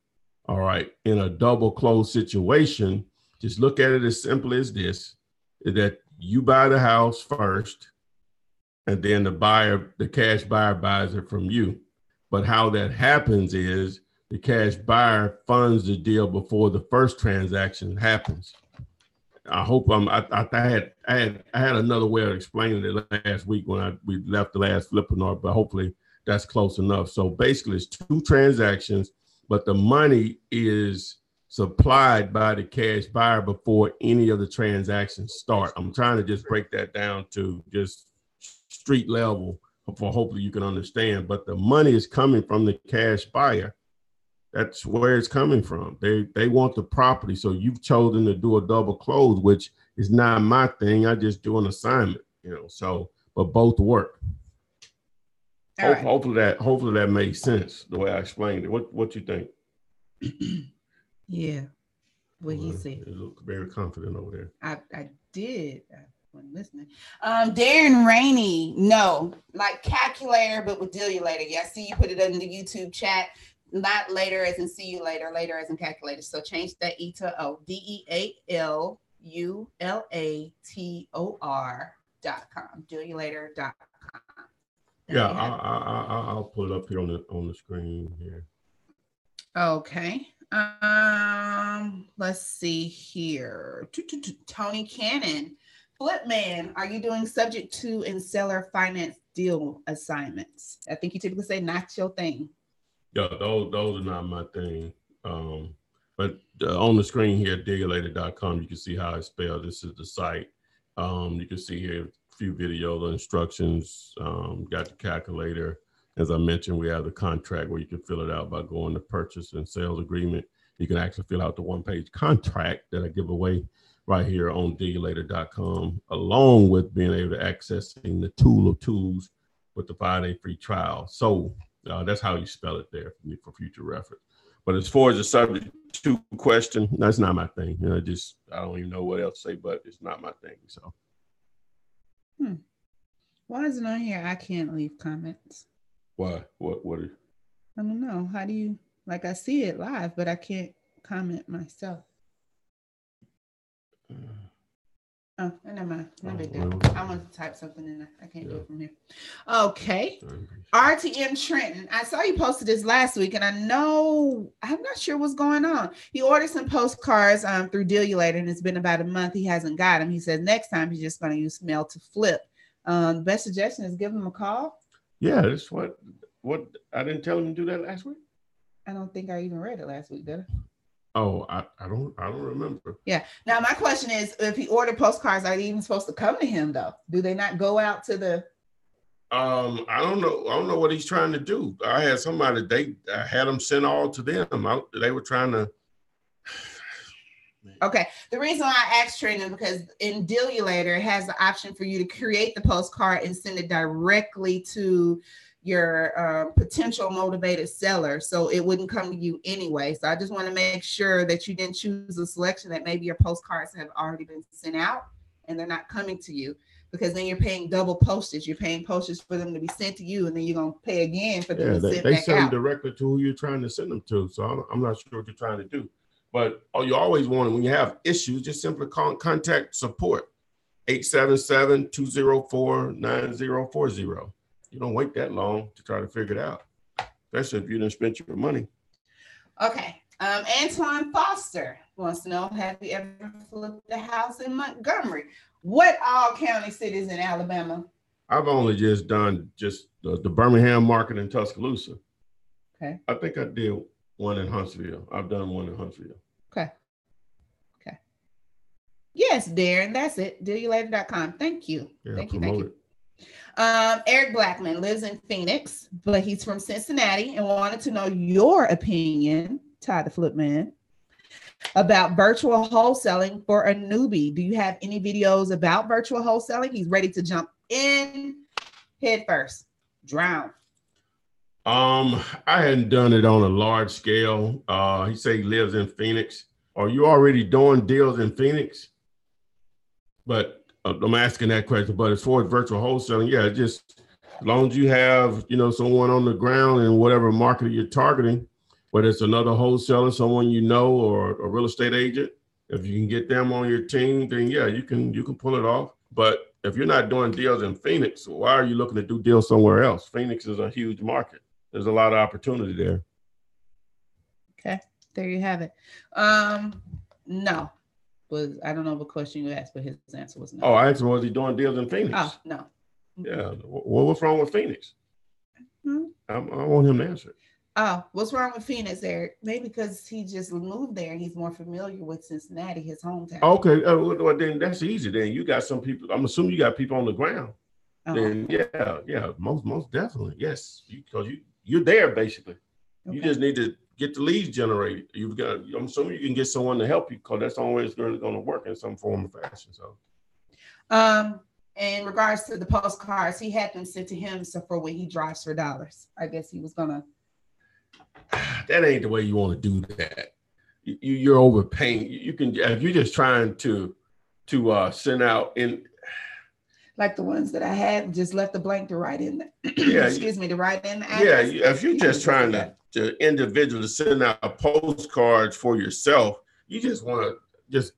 Speaker 1: All right. In a double close situation, just look at it as simple as this, is that you buy the house first, and then the cash buyer buys it from you. But how that happens is the cash buyer funds the deal before the first transaction happens. I hope I had another way of explaining it last week when we left the last Flippinar, but hopefully that's close enough. So basically it's 2 transactions, but the money is supplied by the cash buyer before any of the transactions start. I'm trying to just break that down to just street level for hopefully you can understand, but the money is coming from the cash buyer. That's where it's coming from. They want the property. So you've chosen to do a double close, which is not my thing. I just do an assignment, so, but both work. Hopefully that makes sense the way I explained it. What you think?
Speaker 2: Yeah. What you see?
Speaker 1: You look very confident over there.
Speaker 2: I did. I wasn't listening. Darren Rainey, no, like calculator, but with deal you later. Yeah, I see you put it in the YouTube chat. Not later as in see you later, later as in calculator. So change that E to O. DealUlator.com. Dealulator.com.
Speaker 1: Yeah, I'll pull it up here on the screen here.
Speaker 2: Okay. Let's see here. Tony Cannon. Flipman, are you doing subject to and seller finance deal assignments? I think you typically say not your thing.
Speaker 1: Yeah, those are not my thing. But on the screen here, dealulator.com, you can see how it's spelled. This is the site. You can see here a few video instructions. Got the calculator. As I mentioned, we have the contract where you can fill it out by going to purchase and sales agreement. You can actually fill out the 1-page contract that I give away right here on dealulator.com, along with being able to accessing the tool of tools with the 5-day free trial. So that's how you spell it there for future reference. But as far as the subject to question, that's not my thing. I don't even know what else to say, but it's not my thing. So.
Speaker 2: Why is it on here? I can't leave comments.
Speaker 1: Why? What is?
Speaker 2: I don't know. How do you, like, I see it live, but I can't comment myself. Oh, never mind. No big deal. I want to type something in there. I can't do it from here. Okay. RTM Trenton. I saw you posted this last week, and I'm not sure what's going on. He ordered some postcards through Deal You Later, and it's been about a month. He hasn't got them. He said next time he's just going to use mail to flip. The best suggestion is give him a call.
Speaker 1: Yeah, that's what I didn't tell him to do that last week.
Speaker 2: I don't think I even read it last week, did I?
Speaker 1: Oh, I don't remember.
Speaker 2: Yeah. Now my question is, if he ordered postcards, are they even supposed to come to him though? Do they not go out to the?
Speaker 1: I don't know what he's trying to do. I had somebody, I had them sent all to them. They were trying to.
Speaker 2: Okay. The reason why I asked Trina, because in Deal You Later, it has the option for you to create the postcard and send it directly to your potential motivated seller. So it wouldn't come to you anyway. So I just want to make sure that you didn't choose a selection that maybe your postcards have already been sent out and they're not coming to you, because then you're paying double postage. You're paying postage for them to be sent to you, and then you're going to pay again for them to send back out. They send them
Speaker 1: directly to who you're trying to send them to. So I'm not sure what you're trying to do. But you always want, when you have issues, just simply contact support, 877-204-9040. You don't wait that long to try to figure it out, especially if you didn't spend your money.
Speaker 2: Okay. Antoine Foster wants to know, have you ever flipped a house in Montgomery? What all county cities in Alabama?
Speaker 1: I've only just done the Birmingham market in Tuscaloosa.
Speaker 2: Okay.
Speaker 1: I think I did one in Huntsville. I've done one in Huntsville.
Speaker 2: Okay. Yes, Darren, that's it. DealYouLater.com. Thank you.
Speaker 1: Yeah,
Speaker 2: thank you.
Speaker 1: Eric
Speaker 2: Blackman lives in Phoenix, but he's from Cincinnati and wanted to know your opinion, Todd the Flip Man, about virtual wholesaling for a newbie. Do you have any videos about virtual wholesaling? He's ready to jump in head first. Drown.
Speaker 1: I hadn't done it on a large scale. He said he lives in Phoenix. Are you already doing deals in Phoenix? But I'm asking that question. But as far as virtual wholesaling, yeah, just as long as you have, someone on the ground in whatever market you're targeting, whether it's another wholesaler, someone you know, or a real estate agent, if you can get them on your team, then yeah, you can pull it off. But if you're not doing deals in Phoenix, why are you looking to do deals somewhere else? Phoenix is a huge market. There's a lot of opportunity there.
Speaker 2: Okay, there you have it. No, I don't know what question you asked, but his answer was no.
Speaker 1: Oh, I asked him, was he doing deals in Phoenix?
Speaker 2: Oh, no.
Speaker 1: Yeah. What's wrong with Phoenix? I want him to answer.
Speaker 2: Oh, what's wrong with Phoenix, Eric? Maybe because he just moved there and he's more familiar with Cincinnati, his hometown.
Speaker 1: Okay, well, then that's easy. Then you got some people. I'm assuming you got people on the ground. Then yeah, most definitely, yes, because you're there basically. Okay. You just need to get the leads generated. I'm assuming you can get someone to help you because that's the only way it's going to work in some form or fashion. So,
Speaker 2: in regards to the postcards, he had them sent to him so for when he drives for dollars. I guess he was gonna.
Speaker 1: That ain't the way you want to do that. You're overpaying. You can if you're just trying to send out in.
Speaker 2: Like the ones that I had, just left the blank to write in there. To write in the
Speaker 1: address. Yeah, if you're just trying to individually send out postcards for yourself, you just want to just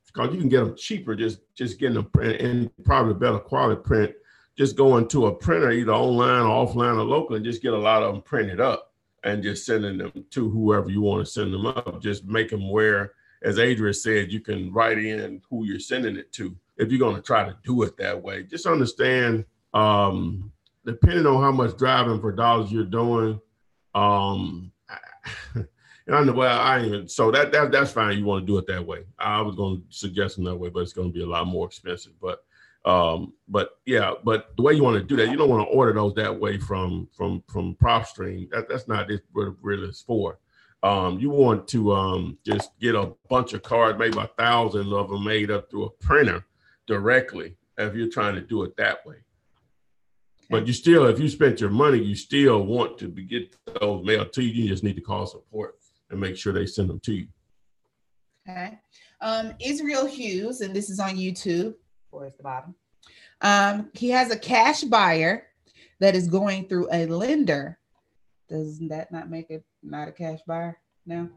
Speaker 1: because you can get them cheaper, just getting them print and probably better quality print. Just go into a printer, either online or offline or local, and just get a lot of them printed up and just sending them to whoever you want to send them up. Just make them where, as Adrian said, you can write in who you're sending it to. If you're going to try to do it that way, just understand, depending on how much driving for dollars you're doing, and I know, so that's fine. You want to do it that way. I was going to suggest another way, but it's going to be a lot more expensive. But the way you want to do that, you don't want to order those that way from PropStream. That's not what really it's for. You want to just get a bunch of cards, maybe 1,000 of them made up through a printer directly if you're trying to do it that way. Okay. But you still, if you spent your money, you still want to get those mailed to you. You just need to call support and make sure they send them to you.
Speaker 2: Okay. Israel Hughes, and this is on YouTube, towards the bottom. He has a cash buyer that is going through a lender. Doesn't that not make it not a cash buyer now?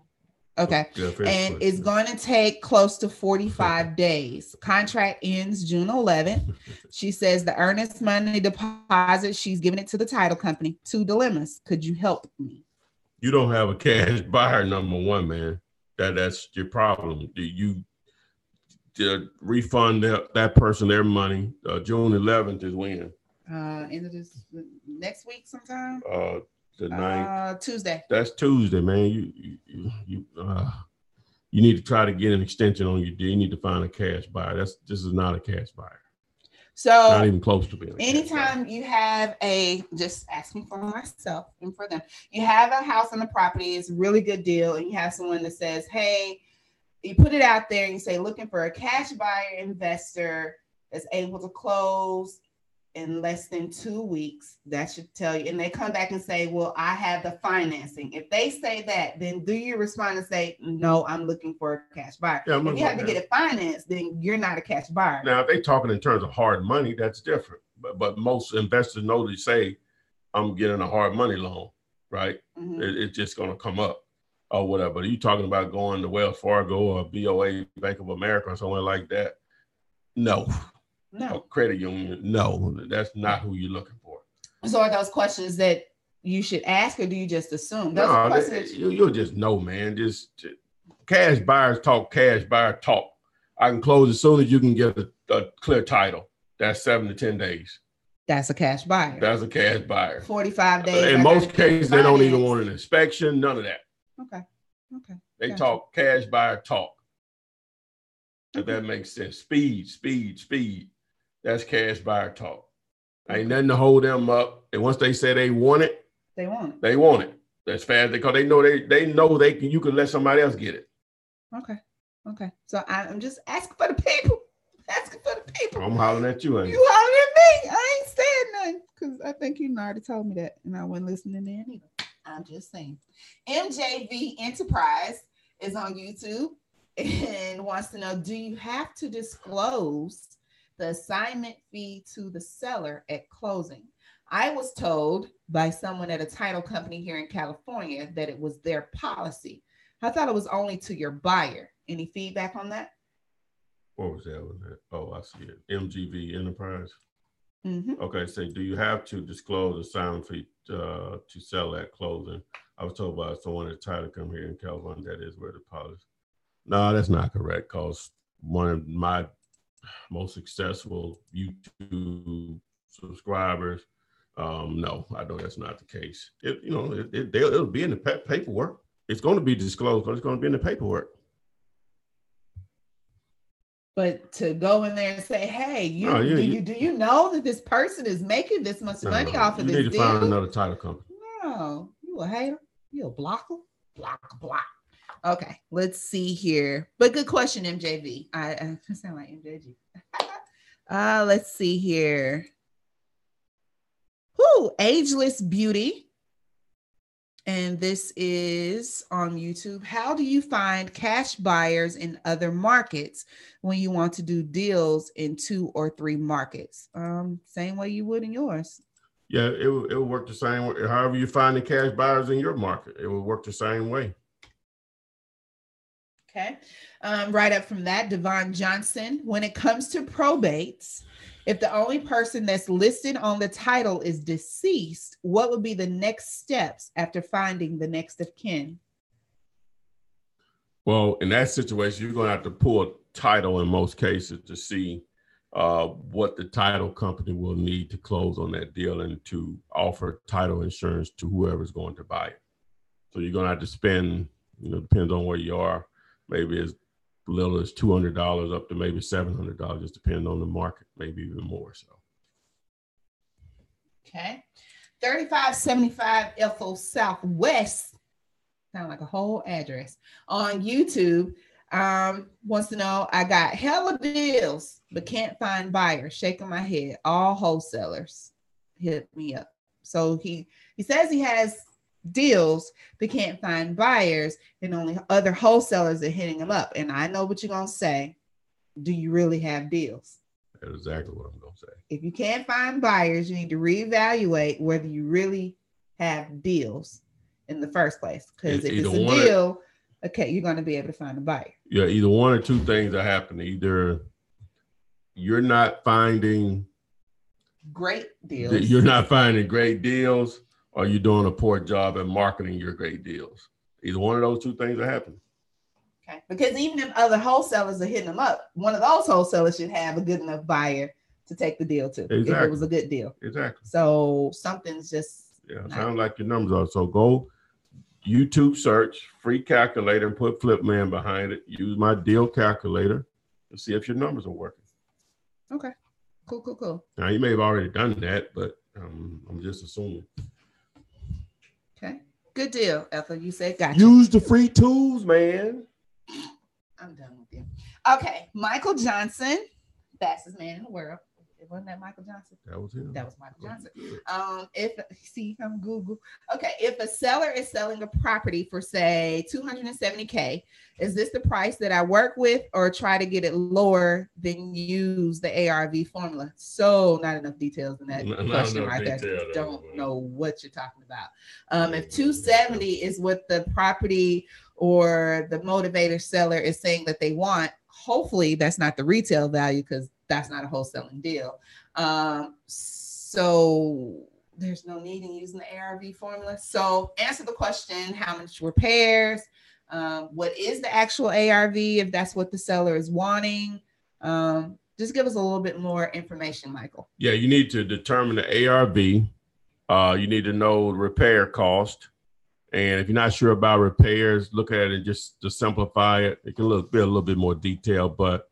Speaker 2: Okay. And it's going to take close to 45 days. Contract ends June 11th. She says the earnest money deposit, she's giving it to the title company. 2 dilemmas. Could you help me?
Speaker 1: You don't have a cash buyer, number one, man. That's your problem. You refund that person their money. June 11th is when?
Speaker 2: End of this next week sometime?
Speaker 1: The 9th.
Speaker 2: Tuesday.
Speaker 1: That's Tuesday, man. You need to try to get an extension on your deal. You need to find a cash buyer. This is not a cash buyer.
Speaker 2: So
Speaker 1: not even close to being.
Speaker 2: Anytime you have just asking for myself and for them, you have a house on the property, it's a really good deal, and you have someone that says, hey, you put it out there and you say, looking for a cash buyer investor that's able to close in less than 2 weeks, that should tell you. And they come back and say, well, I have the financing. If they say that, then do you respond and say, no, I'm looking for a cash buyer? Yeah, if you have to get it financed, then you're not a cash buyer.
Speaker 1: Now, if they're talking in terms of hard money, that's different. But most investors know to say, I'm getting a hard money loan, right? Mm-hmm. It's just going to come up or whatever. But are you talking about going to Wells Fargo or BOA, Bank of America or somewhere like that? No. No. Credit union, no, that's not who you're looking for.
Speaker 2: So are those questions that you should ask, or do you just assume? Those
Speaker 1: no, questions you'll just know, man. Just cash buyers talk, cash buyer talk. I can close as soon as you can get a clear title. That's 7 to 10 days.
Speaker 2: That's a cash buyer.
Speaker 1: That's a cash buyer.
Speaker 2: 45 days.
Speaker 1: In most cases, they don't even want an inspection, none of that.
Speaker 2: Okay.
Speaker 1: They talk cash buyer talk. If that makes sense. Speed. That's cash buyer talk. Ain't nothing to hold them up. And once they say they want it,
Speaker 2: they want it.
Speaker 1: They want it. That's fast because they know they can. You can let somebody else get it.
Speaker 2: Okay. So I'm just asking for the people. Asking for the people.
Speaker 1: I'm hollering at you, ain't
Speaker 2: You hollering at me. I ain't saying nothing because I think you already told me that, and I wasn't listening in either. I'm just saying. MJV Enterprise is on YouTube and wants to know, do you have to disclose the assignment fee to the seller at closing? I was told by someone at a title company here in California that it was their policy. I thought it was only to your buyer. Any feedback on that?
Speaker 1: What was that? Oh, I see it. MGV Enterprise.
Speaker 2: Mm-hmm.
Speaker 1: Okay, so do you have to disclose the assignment fee to sell at closing? I was told by someone at the title company here in California that is where the policy. No, that's not correct, because one of my most successful YouTube subscribers, no, I know that's not the case. It'll be in the paperwork. It's going to be disclosed, but it's going to be in the paperwork.
Speaker 2: But to go in there and say, hey, do you know that this person is making this much money off of this deal? You need to find another title company. No, you a hater? You a blocker? Block. Okay, let's see here. But good question, MJV. I sound like MJG. Let's see here. Ageless Beauty. And this is on YouTube. How do you find cash buyers in other markets when you want to do deals in 2 or 3 markets? Same way you would in yours.
Speaker 1: Yeah, it will work the same way. However you find the cash buyers in your market, it will work the same way.
Speaker 2: Okay. Right up from that, Devon Johnson, when it comes to probates, if the only person that's listed on the title is deceased, what would be the next steps after finding the next of kin?
Speaker 1: Well, in that situation, you're going to have to pull a title in most cases to see what the title company will need to close on that deal and to offer title insurance to whoever's going to buy it. So you're going to have to spend, depends on where you are, maybe as little as $200 up to maybe $700, just depending on the market, maybe even more so.
Speaker 2: Okay. 3575 Ethel Southwest, sound like a whole address, on YouTube, wants to know, I got hella deals, but can't find buyers. Shaking my head. All wholesalers hit me up. So he says he has deals but can't find buyers, and only other wholesalers are hitting him up. And I know what you're gonna say. Do you really have deals?
Speaker 1: That's exactly what I'm gonna say.
Speaker 2: If you can't find buyers, you need to reevaluate whether you really have deals in the first place. Because if it's a deal, okay, you're gonna be able to find a buyer.
Speaker 1: Yeah, either one or two things are happening. Either you're not finding
Speaker 2: great deals.
Speaker 1: You're not finding great deals, or you're doing a poor job at marketing your great deals. Either one of those two things are happening.
Speaker 2: Okay, because even if other wholesalers are hitting them up, one of those wholesalers should have a good enough buyer to take the deal to, if it was a good deal.
Speaker 1: Exactly.
Speaker 2: So something's just...
Speaker 1: Yeah, sounds like your numbers are. So go YouTube search, free calculator, and put Flipman behind it. Use my deal calculator to see if your numbers are working.
Speaker 2: Okay, cool.
Speaker 1: Now, you may have already done that, but I'm just assuming.
Speaker 2: Okay, good deal, Ethel. You said gotcha.
Speaker 1: Use the free tools, man.
Speaker 2: I'm done with you. Okay, Michael Johnson, fastest man in the world. Wasn't that Michael Johnson?
Speaker 1: That was him.
Speaker 2: That was Michael Johnson. I'm Google. Okay, if a seller is selling a property for say $270K, is this the price that I work with, or try to get it lower than use the ARV formula? So not enough details in that question right there. Don't know what you're talking about. If 270 is what the property or the motivator seller is saying that they want, hopefully that's not the retail value, because that's not a wholesaling deal. So there's no need in using the ARV formula. So answer the question, how much repairs? What is the actual ARV if that's what the seller is wanting? Just give us a little bit more information, Michael.
Speaker 1: Yeah, you need to determine the ARV. You need to know the repair cost. And if you're not sure about repairs, look at it just to simplify it. It can be a little bit more detailed, but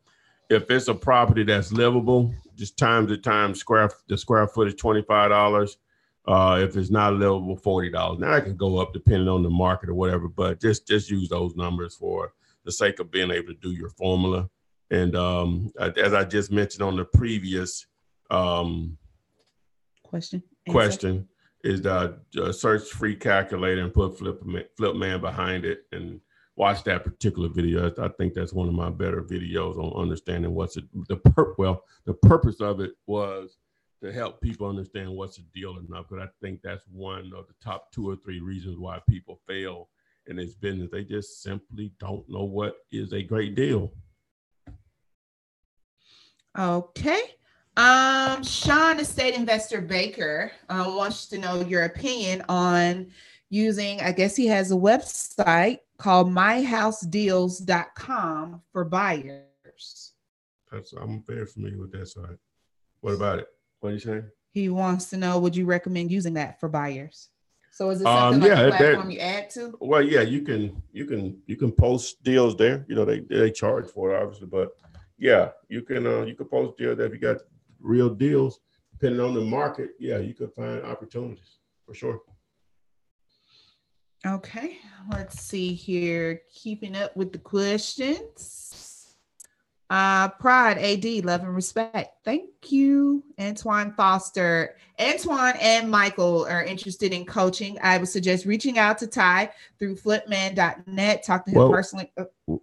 Speaker 1: if it's a property that's livable, just times the square footage, $25. If it's not livable, $40. Now it can go up depending on the market or whatever, but just use those numbers for the sake of being able to do your formula. And as I just mentioned on the previous
Speaker 2: question
Speaker 1: is the search free calculator and put Flipman behind it and watch that particular video. I think that's one of my better videos on understanding the purpose of it was to help people understand what's a deal or not. But I think that's one of the top 2 or 3 reasons why people fail in this business. They just simply don't know what is a great deal.
Speaker 2: Okay. Sean, Estate Investor Baker, wants to know your opinion on using, I guess he has a website called myhousedeals.com for buyers.
Speaker 1: I'm very familiar with that site. What about it? What are you saying?
Speaker 2: He wants to know, would you recommend using that for buyers? So is it something like a platform you add to?
Speaker 1: Well, yeah, you can post deals there. You know, they charge for it, obviously, but yeah, you can post deals there if you got real deals. Depending on the market, yeah, you can find opportunities for sure.
Speaker 2: Okay, let's see here. Keeping up with the questions. Pride, AD, love and respect. Thank you. Antoine Foster. Antoine and Michael are interested in coaching. I would suggest reaching out to Ty through flipman.net. Talk to him personally.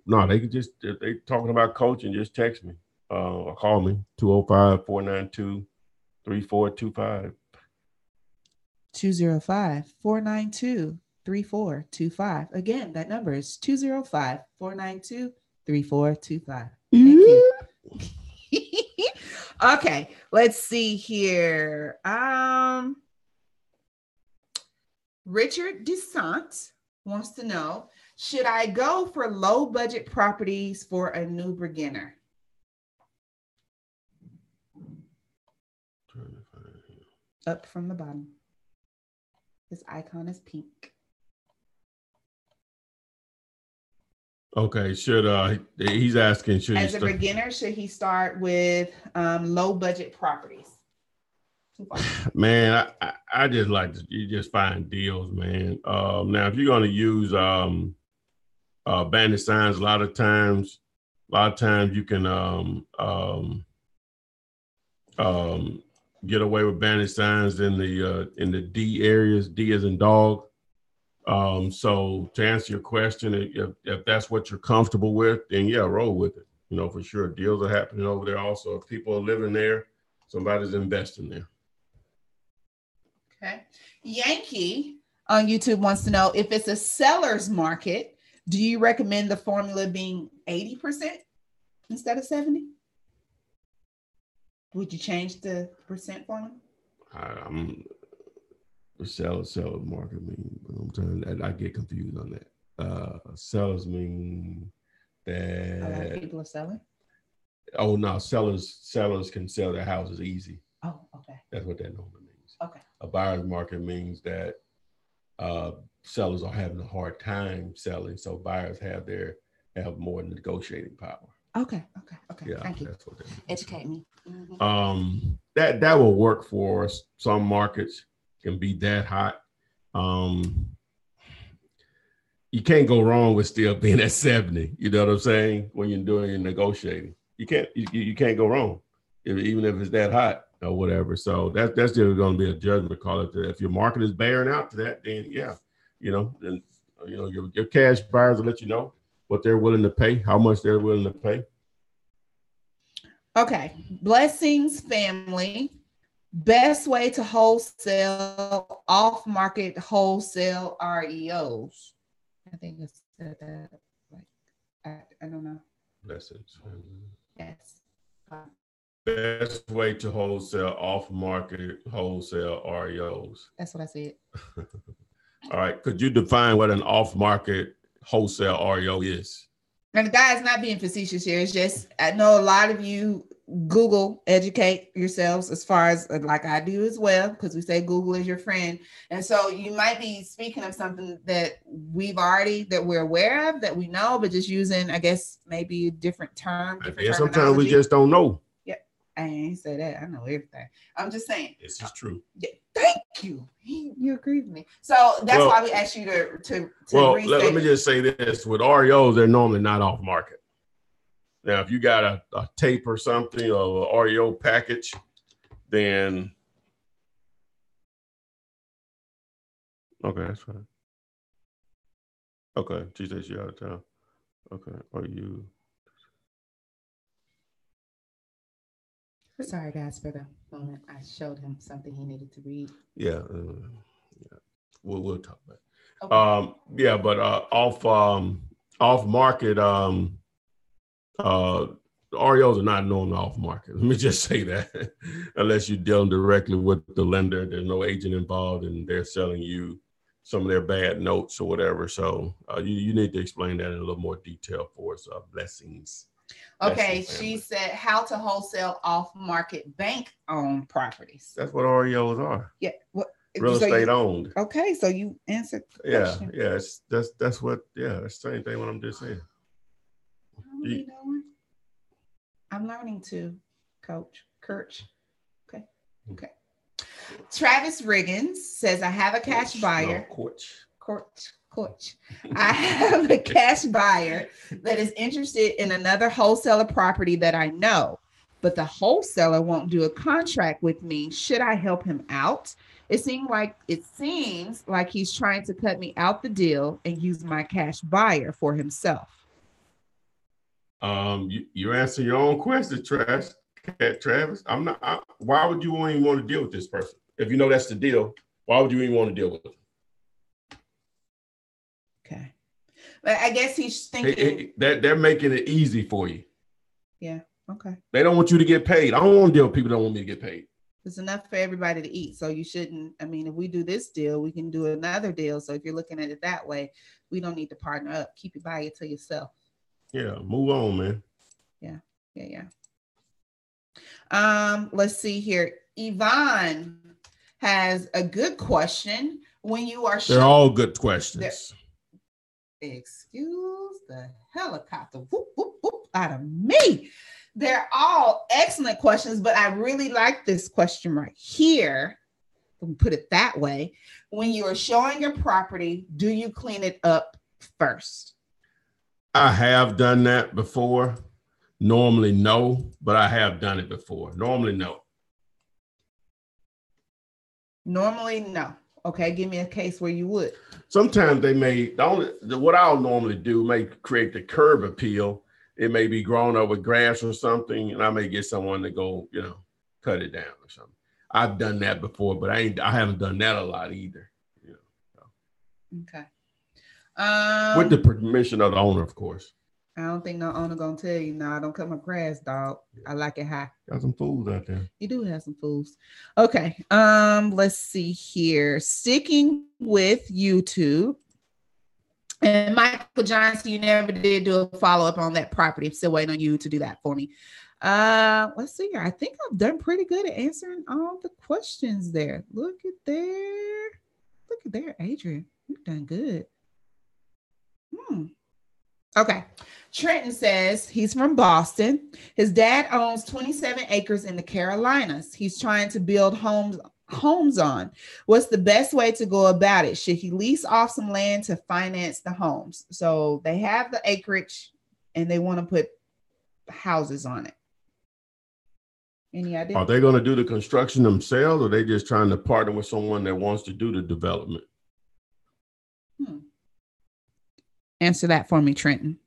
Speaker 1: No, they can just, if they talking about coaching, just text me or call me, 205-492-3425.
Speaker 2: 205-492-3425. Again, that number is 205-492-3425. Thank you. Okay, let's see here. Richard Desant wants to know, should I go for low budget properties for a new beginner? Up from the bottom. This icon is pink.
Speaker 1: Okay, he's asking, should
Speaker 2: as a beginner, should he start with low budget properties?
Speaker 1: Man, I just like you just find deals, man. Now, if you're going to use bandit signs, a lot of times you can get away with bandit signs in the D areas. D as in dog. So to answer your question, if that's what you're comfortable with, then yeah, roll with it. You know, for sure. Deals are happening over there also. If people are living there, somebody's investing there.
Speaker 2: Okay. Yankee on YouTube wants to know, if it's a seller's market, do you recommend the formula being 80% instead of 70? Would you change the percent formula?
Speaker 1: The seller's market mean, I get confused on that. Sellers mean that
Speaker 2: a lot of people are selling.
Speaker 1: Oh no, sellers can sell their houses easy.
Speaker 2: Oh, okay.
Speaker 1: That's what that normally means.
Speaker 2: Okay.
Speaker 1: A buyer's market means that sellers are having a hard time selling, so buyers have more negotiating power.
Speaker 2: Okay.
Speaker 1: Yeah,
Speaker 2: thank you.
Speaker 1: That's what that means.
Speaker 2: Educate me.
Speaker 1: Mm-hmm. That will work for us. Some markets can be that hot. You can't go wrong with still being at 70. You know what I'm saying? When you're doing your negotiating, you can't go wrong, even if it's that hot or whatever. So that's just going to be a judgment call. If your market is bearing out to that, then yeah, your cash buyers will let you know what they're willing to pay, how much they're willing to pay.
Speaker 2: Okay. Blessings, family. Best way to wholesale off-market wholesale REOs. I think it's that. I don't know.
Speaker 1: Blessings.
Speaker 2: Yes.
Speaker 1: Best way to wholesale off-market wholesale REOs.
Speaker 2: That's what I said.
Speaker 1: All right. Could you define what an off-market wholesale REO is?
Speaker 2: And the guy is not being facetious here. It's just, I know a lot of you Google, educate yourselves as far as like I do as well, because we say Google is your friend. And so you might be speaking of something that we're aware of, that we know, but just using, I guess, maybe a different term.
Speaker 1: And sometimes we just don't know.
Speaker 2: Yeah, I ain't say that. I know everything. I'm just saying.
Speaker 1: This is true.
Speaker 2: Yeah, thank you. You agree with me. So that's why we asked you to
Speaker 1: let me just say this. With REOs, they're normally not off market. Now, if you got a tape or something or an REO package, then okay, that's fine. Okay, she says she out of town. Okay, are you?
Speaker 2: Sorry, guys, for the moment. I showed him something he needed to read.
Speaker 1: Yeah, we'll talk about it. Okay. Yeah, but off market, REOs are not known off market. Let me just say that, unless you're dealing directly with the lender, there's no agent involved, and they're selling you some of their bad notes or whatever. So you need to explain that in a little more detail for us. Blessings.
Speaker 2: Okay, she said how to wholesale off-market bank-owned properties.
Speaker 1: That's what REOs are.
Speaker 2: Yeah,
Speaker 1: real estate owned.
Speaker 2: Okay, so you answered the question.
Speaker 1: Yeah. That's what. Yeah, that's the same thing. What I'm just saying.
Speaker 2: I'm learning to, Coach Kirch. Okay. Travis Riggins says, I have a cash buyer. Coach. I have a cash buyer that is interested in another wholesaler property that I know, but the wholesaler won't do a contract with me. Should I help him out? It seems like he's trying to cut me out the deal and use my cash buyer for himself.
Speaker 1: You answer your own question, Travis. Why would you even want to deal with this person? If you know that's the deal, why would you even want to deal with them?
Speaker 2: Okay. But I guess he's thinking
Speaker 1: that they're making it easy for you.
Speaker 2: Yeah. Okay.
Speaker 1: They don't want you to get paid. I don't want to deal with people that don't want me to get paid.
Speaker 2: It's enough for everybody to eat. So you shouldn't, if we do this deal, we can do another deal. So if you're looking at it that way, we don't need to partner up. Keep your buyer to yourself.
Speaker 1: Yeah. Move on, man.
Speaker 2: Yeah. Let's see here. Yvonne has a good question. When you are
Speaker 1: they're all good questions.
Speaker 2: Excuse the helicopter whoop, whoop, whoop, out of me. They're all excellent questions, but I really like this question right here. Let me put it that way. When you are showing your property, do you clean it up first?
Speaker 1: I have done that before. Normally, no, but I have done it before. Normally, no.
Speaker 2: Normally, no. Okay, give me a case where you would.
Speaker 1: Sometimes they may, what I'll normally do may create the curb appeal. It may be grown up with grass or something, and I may get someone to go, cut it down or something. I've done that before, but I haven't done that a lot either.
Speaker 2: Okay.
Speaker 1: With the permission of the owner, of course.
Speaker 2: I don't think no owner gonna tell you, no, don't cut my grass, dog. I like it high.
Speaker 1: Got some fools out there.
Speaker 2: You do have some fools. Okay. Let's see here. Sticking with YouTube. And Michael Johnson, you never did do a follow-up on that property. I'm still waiting on you to do that for me. Let's see here. I think I've done pretty good at answering all the questions there. Look at there, Adrian. You've done good. Okay. Trenton says he's from Boston. His dad owns 27 acres in the Carolinas. He's trying to build homes on. What's the best way to go about it? Should he lease off some land to finance the homes? So they have the acreage and they want to put houses on it. Any idea?
Speaker 1: Are they going to do the construction themselves, or are they just trying to partner with someone that wants to do the development?
Speaker 2: Answer that for me, Trenton.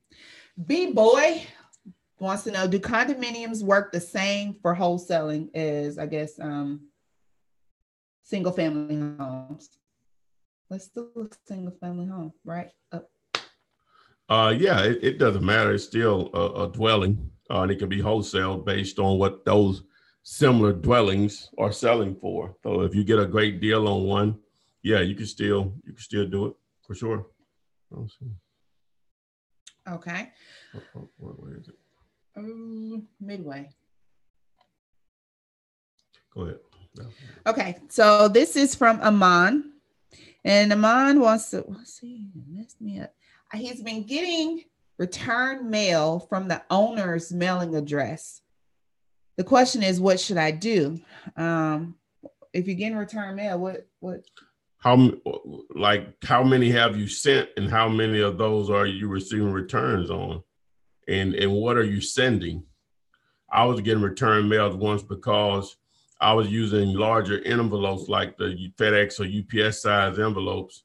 Speaker 2: B-Boy wants to know, do condominiums work the same for wholesaling as, I guess, single family homes? Let's do a single family home, right?
Speaker 1: Yeah, it doesn't matter. It's still a dwelling, and it can be wholesale based on what those similar dwellings are selling for. So if you get a great deal on one, yeah, you can still do it for sure. Let's see.
Speaker 2: Okay.
Speaker 1: Where is
Speaker 2: it? Midway.
Speaker 1: Go ahead. No.
Speaker 2: Okay, so this is from Aman, and Aman wants to. Let's see, messed me up. He's been getting return mail from the owner's mailing address. The question is, what should I do? If you're getting return mail, what?
Speaker 1: How many have you sent, and how many of those are you receiving returns on? and what are you sending? I was getting return mails once because I was using larger envelopes like the FedEx or UPS size envelopes.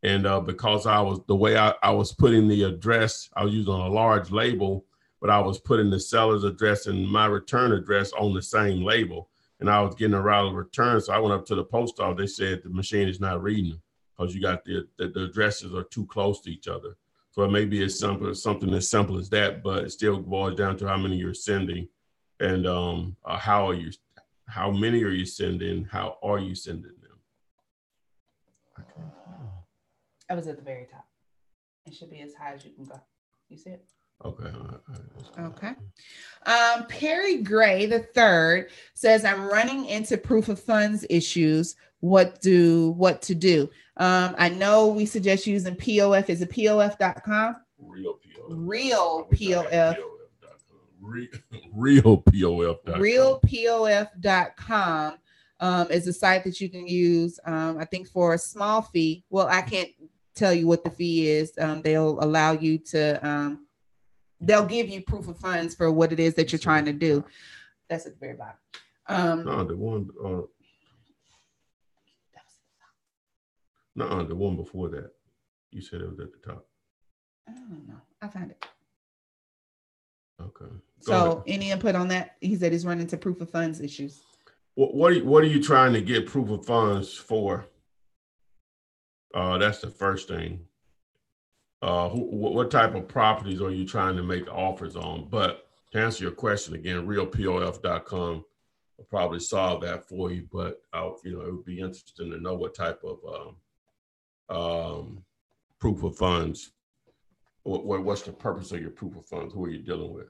Speaker 1: And because the way I was putting the address, I was using a large label, but I was putting the seller's address and my return address on the same label. And I was getting a route of return. So I went up to the post office. They said the machine is not reading them because you got the addresses are too close to each other. So it may be something as simple as that, but it still boils down to how many you're sending and how many are you sending? How are you sending them?
Speaker 2: Okay. I was at the very top. It should be as high as you can go. You see it?
Speaker 1: Okay.
Speaker 2: Okay. Perry Gray III says, I'm running into proof of funds issues. What to do? I know we suggest using POF. Is it POF.com?
Speaker 1: Real POF.
Speaker 2: Real POF.
Speaker 1: Real POF.com.
Speaker 2: RealPOF.com is a site that you can use, I think, for a small fee. Well, I can't tell you what the fee is. They'll allow you to, they'll give you proof of funds for what it is that you're trying to do. That's at the very bottom.
Speaker 1: No, the one. No, the one before that. You said it was at the top.
Speaker 2: I don't know. I found it.
Speaker 1: Okay.
Speaker 2: So any input on that? He said he's running into proof of funds issues.
Speaker 1: What are you trying to get proof of funds for? That's the first thing. What type of properties are you trying to make offers on? But to answer your question again, realpof.com will probably solve that for you. But it would be interesting to know what type of proof of funds. What's the purpose of your proof of funds? Who are you dealing with?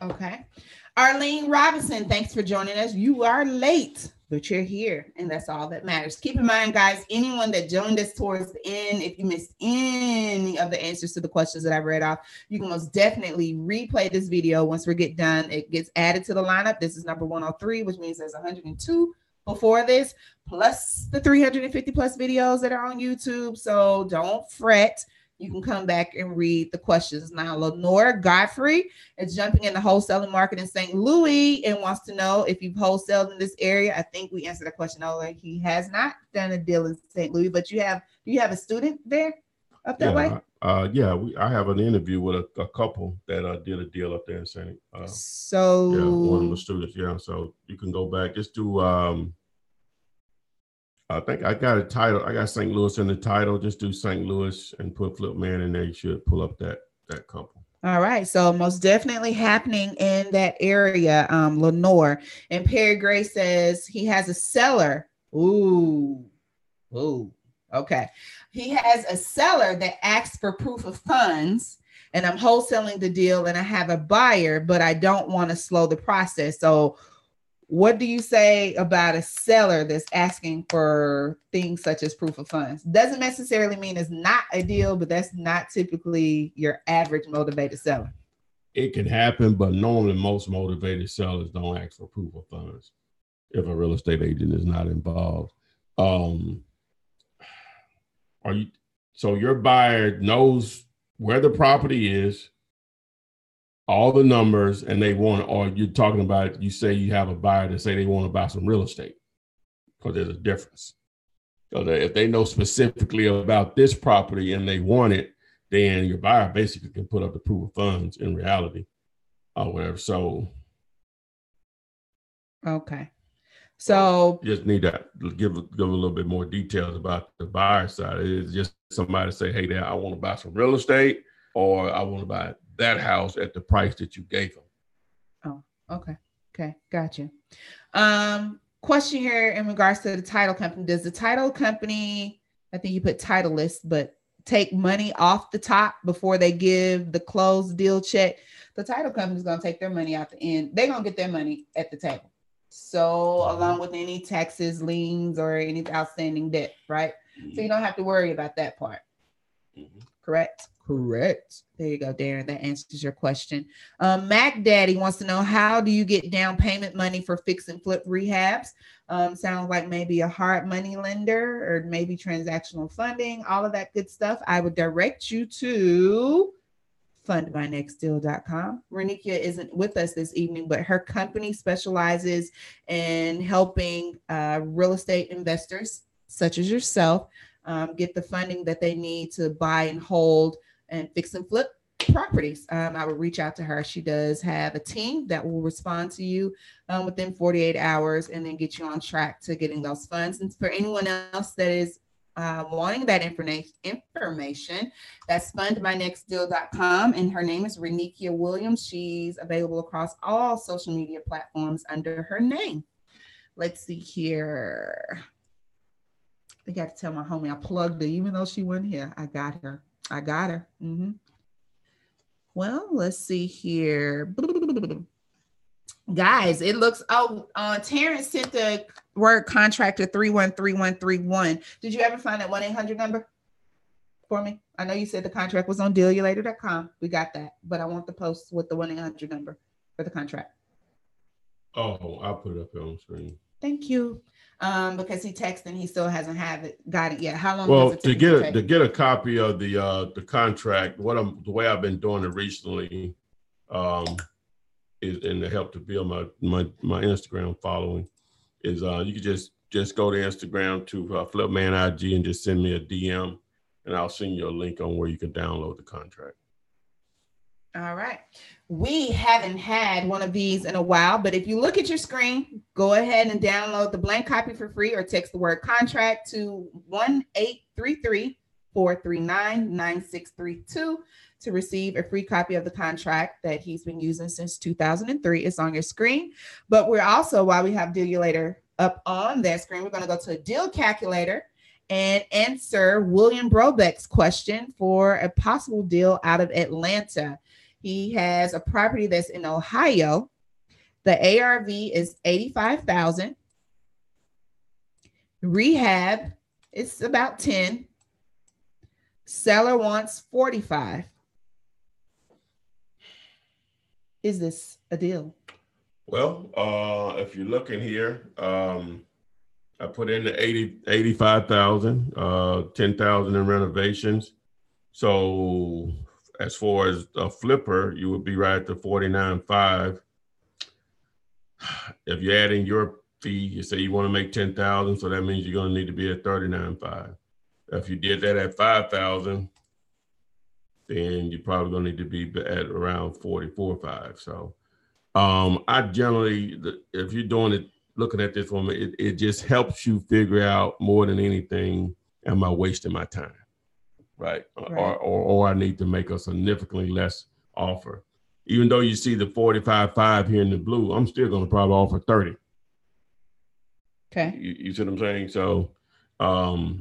Speaker 2: Okay. Arlene Robinson, thanks for joining us. You are late, but you're here, and that's all that matters. Keep in mind, guys, anyone that joined us towards the end, if you missed any of the answers to the questions that I read off, you can most definitely replay this video once we get done. It gets added to the lineup. This is number 103, which means there's 102 before this, plus the 350 plus videos that are on YouTube. So don't fret. You can come back and read the questions. Now, Lenore Godfrey is jumping in the wholesaling market in St. Louis and wants to know if you've wholesaled in this area. I think we answered the question earlier. He has not done a deal in St. Louis, but do you have a student there up that way?
Speaker 1: I have an interview with a couple that did a deal up there in St.
Speaker 2: One
Speaker 1: of the students. Yeah, so you can go back. Just do. I think I got a title. I got St. Louis in the title. Just do St. Louis and put Flippinar in there. You should pull up that couple.
Speaker 2: All right. So most definitely happening in that area, Lenore. And Perry Gray says he has a seller. Ooh. Okay. He has a seller that asks for proof of funds, and I'm wholesaling the deal, and I have a buyer, but I don't want to slow the process. So what do you say about a seller that's asking for things such as proof of funds? Doesn't necessarily mean it's not a deal, but that's not typically your average motivated seller.
Speaker 1: It can happen, but normally most motivated sellers don't ask for proof of funds if a real estate agent is not involved. So your buyer knows where the property is, all the numbers, and they want, or you're talking about, you say you have a buyer that say they want to buy some real estate, because there's a difference. So that if they know specifically about this property and they want it, then your buyer basically can put up the proof of funds in reality or whatever. So.
Speaker 2: Okay. So
Speaker 1: you just need to give a little bit more details about the buyer side. It's just somebody say, hey, I want to buy some real estate, or I want to buy that house at the price that you gave them.
Speaker 2: Oh, okay. Okay. Gotcha. Question here in regards to the title company. Does the title company, I think you put title list, but take money off the top before they give the closed deal check? The title company is going to take their money out the end. They're going to get their money at the table. So along with any taxes, liens, or any outstanding debt, right? So you don't have to worry about that part. Correct? Correct. There you go, Darren. That answers your question. Mac Daddy wants to know, how do you get down payment money for fix and flip rehabs? Sounds like maybe a hard money lender or maybe transactional funding, all of that good stuff. I would direct you to fundmynextdeal.com. Renikia isn't with us this evening, but her company specializes in helping real estate investors such as yourself get the funding that they need to buy and hold and fix and flip properties. I would reach out to her. She does have a team that will respond to you within 48 hours and then get you on track to getting those funds. And for anyone else that is wanting that information, that's fundmynextdeal.com, and her name is Renikia Williams. She's available across all social media platforms under her name. Let's see here. I think I have to tell my homie I plugged her, even though she wasn't here. I got her. Mm-hmm. Well, let's see here. Guys, it looks, Terrence sent the word contractor 313131. Did you ever find that 1-800 number for me? I know you said the contract was on dealulator.com. We got that, but I want the post with the 1-800 number for the contract.
Speaker 1: Oh, I'll put it up here on the screen.
Speaker 2: Thank you. Because he texted and he still hasn't got it yet. How long
Speaker 1: does
Speaker 2: it take?
Speaker 1: To get a copy of the contract, the way I've been doing it recently is, and to help to build my Instagram following, is you can just go to Instagram to Flipman IG and just send me a DM, and I'll send you a link on where you can download the contract.
Speaker 2: All right. We haven't had one of these in a while, but if you look at your screen, go ahead and download the blank copy for free or text the word contract to 1-833-439-9632 to receive a free copy of the contract that he's been using since 2003. It's on your screen. But we're also, while we have Deal You Later up on that screen, we're going to go to a deal calculator and answer William Brobeck's question for a possible deal out of Atlanta. He has a property that's in Ohio. The ARV is $85,000. Rehab is about 10. Seller wants 45. Is this a deal?
Speaker 1: Well, if you're looking here, I put in the 85,000, 10,000 in renovations. So as far as a flipper, you would be right at the 49.5. If you're adding your fee, you say you want to make 10,000, so that means you're going to need to be at 39.5. If you did that at 5,000, then you're probably going to need to be at around 44.5. So I generally, if you're doing it, looking at this woman, it just helps you figure out more than anything, am I wasting my time? Right. Or I need to make a significantly less offer. Even though you see the 45.5 here in the blue, I'm still going to probably offer 30.
Speaker 2: Okay.
Speaker 1: You see what I'm saying? So, so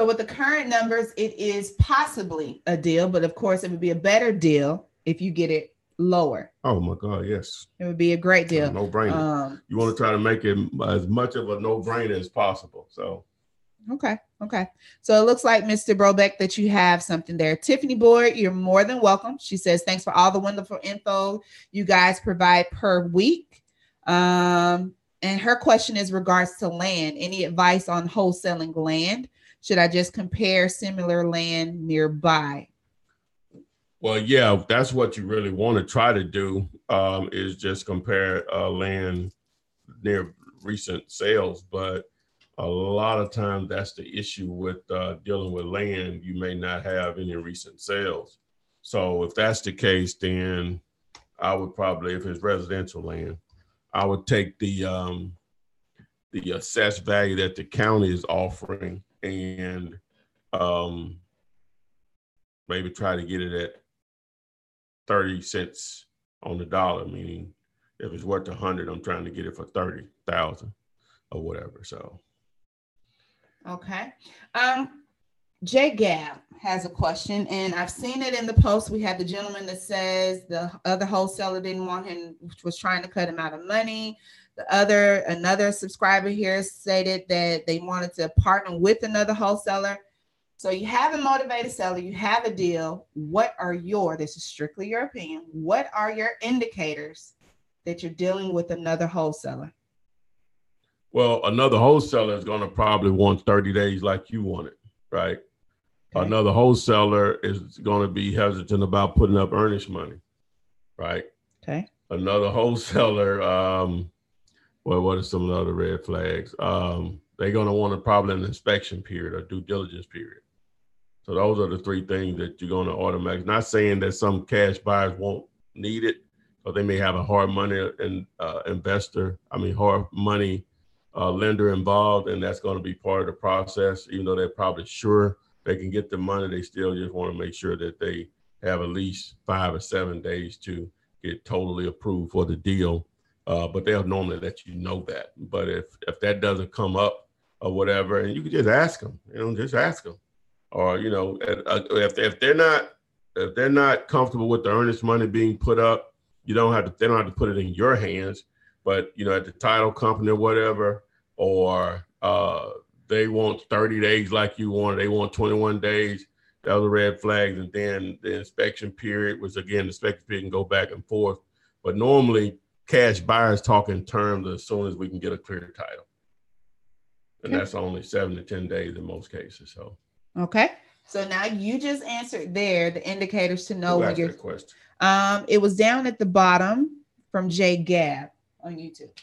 Speaker 2: with the current numbers, it is possibly a deal, but of course it would be a better deal if you get it lower.
Speaker 1: Oh my God, yes.
Speaker 2: It would be a great deal.
Speaker 1: No brainer. You want to try to make it as much of a no brainer as possible. So.
Speaker 2: Okay. So it looks like, Mr. Brobeck, that you have something there. Tiffany Boyd, you're more than welcome. She says, thanks for all the wonderful info you guys provide per week. And her question is regards to land. Any advice on wholesaling land? Should I just compare similar land nearby?
Speaker 1: Well, yeah, that's what you really want to try to do, is just compare land near recent sales. But a lot of times that's the issue with dealing with land. You may not have any recent sales. So if that's the case, then I would probably, if it's residential land, I would take the assessed value that the county is offering and maybe try to get it at 30 cents on the dollar, meaning if it's worth 100, I'm trying to get it for 30,000 or whatever. So.
Speaker 2: Okay. J Gab has a question, and I've seen it in the post. We had the gentleman that says the other wholesaler didn't want him, was trying to cut him out of money. Another subscriber here stated that they wanted to partner with another wholesaler. So you have a motivated seller, you have a deal. This is strictly your opinion, what are your indicators that you're dealing with another wholesaler?
Speaker 1: Well, another wholesaler is going to probably want 30 days like you want it, right?
Speaker 2: Okay.
Speaker 1: Another wholesaler is going to be hesitant about putting up earnest money, right?
Speaker 2: Okay.
Speaker 1: Another wholesaler, well, what are some of the other red flags? They're going to want probably an inspection period or due diligence period. So those are the three things that you're going to automatically. Not saying that some cash buyers won't need it, but they may have a hard money hard money lender involved, and that's going to be part of the process. Even though they're probably sure they can get the money, they still just want to make sure that they have at least 5 or 7 days to get totally approved for the deal. But they'll normally let you know that. But if that doesn't come up or whatever, and you can just ask them, just ask them. Or, if they're not comfortable with the earnest money being put up, they don't have to put it in your hands, but at the title company or whatever, or they want 30 days like you want, they want 21 days. That was red flags. And then the inspection period was, again, the inspection period can go back and forth. But normally cash buyers talk in terms as soon as we can get a clear title. And that's only 7 to 10 days in most cases. So.
Speaker 2: Okay. So now you just answered there the indicators to know when you're.
Speaker 1: Question.
Speaker 2: It was down at the bottom from Jay Gab on YouTube.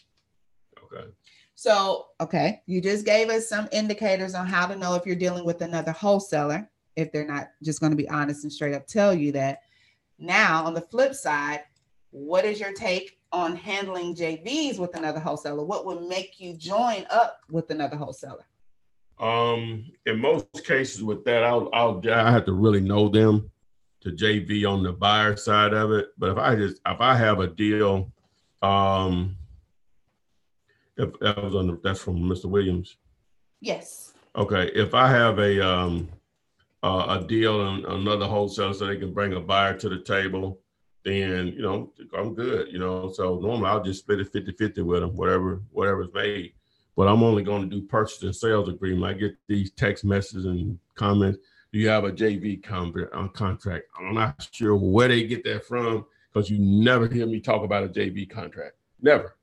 Speaker 1: Okay.
Speaker 2: So, you just gave us some indicators on how to know if you're dealing with another wholesaler, if they're not just going to be honest and straight up tell you that. Now, on the flip side, what is your take on handling JVs with another wholesaler? What would make you join up with another wholesaler?
Speaker 1: In most cases with that, I have to really know them to JV on the buyer side of it. But if I have a deal, that's from Mr. Williams.
Speaker 2: Yes.
Speaker 1: Okay. If I have a deal on another wholesaler so they can bring a buyer to the table, then, I'm good, so normally I'll just split it 50-50 with them, whatever's made. But I'm only going to do purchase and sales agreement. I get these text messages and comments. Do you have a JV contract? I'm not sure where they get that from, because you never hear me talk about a JV contract. Never.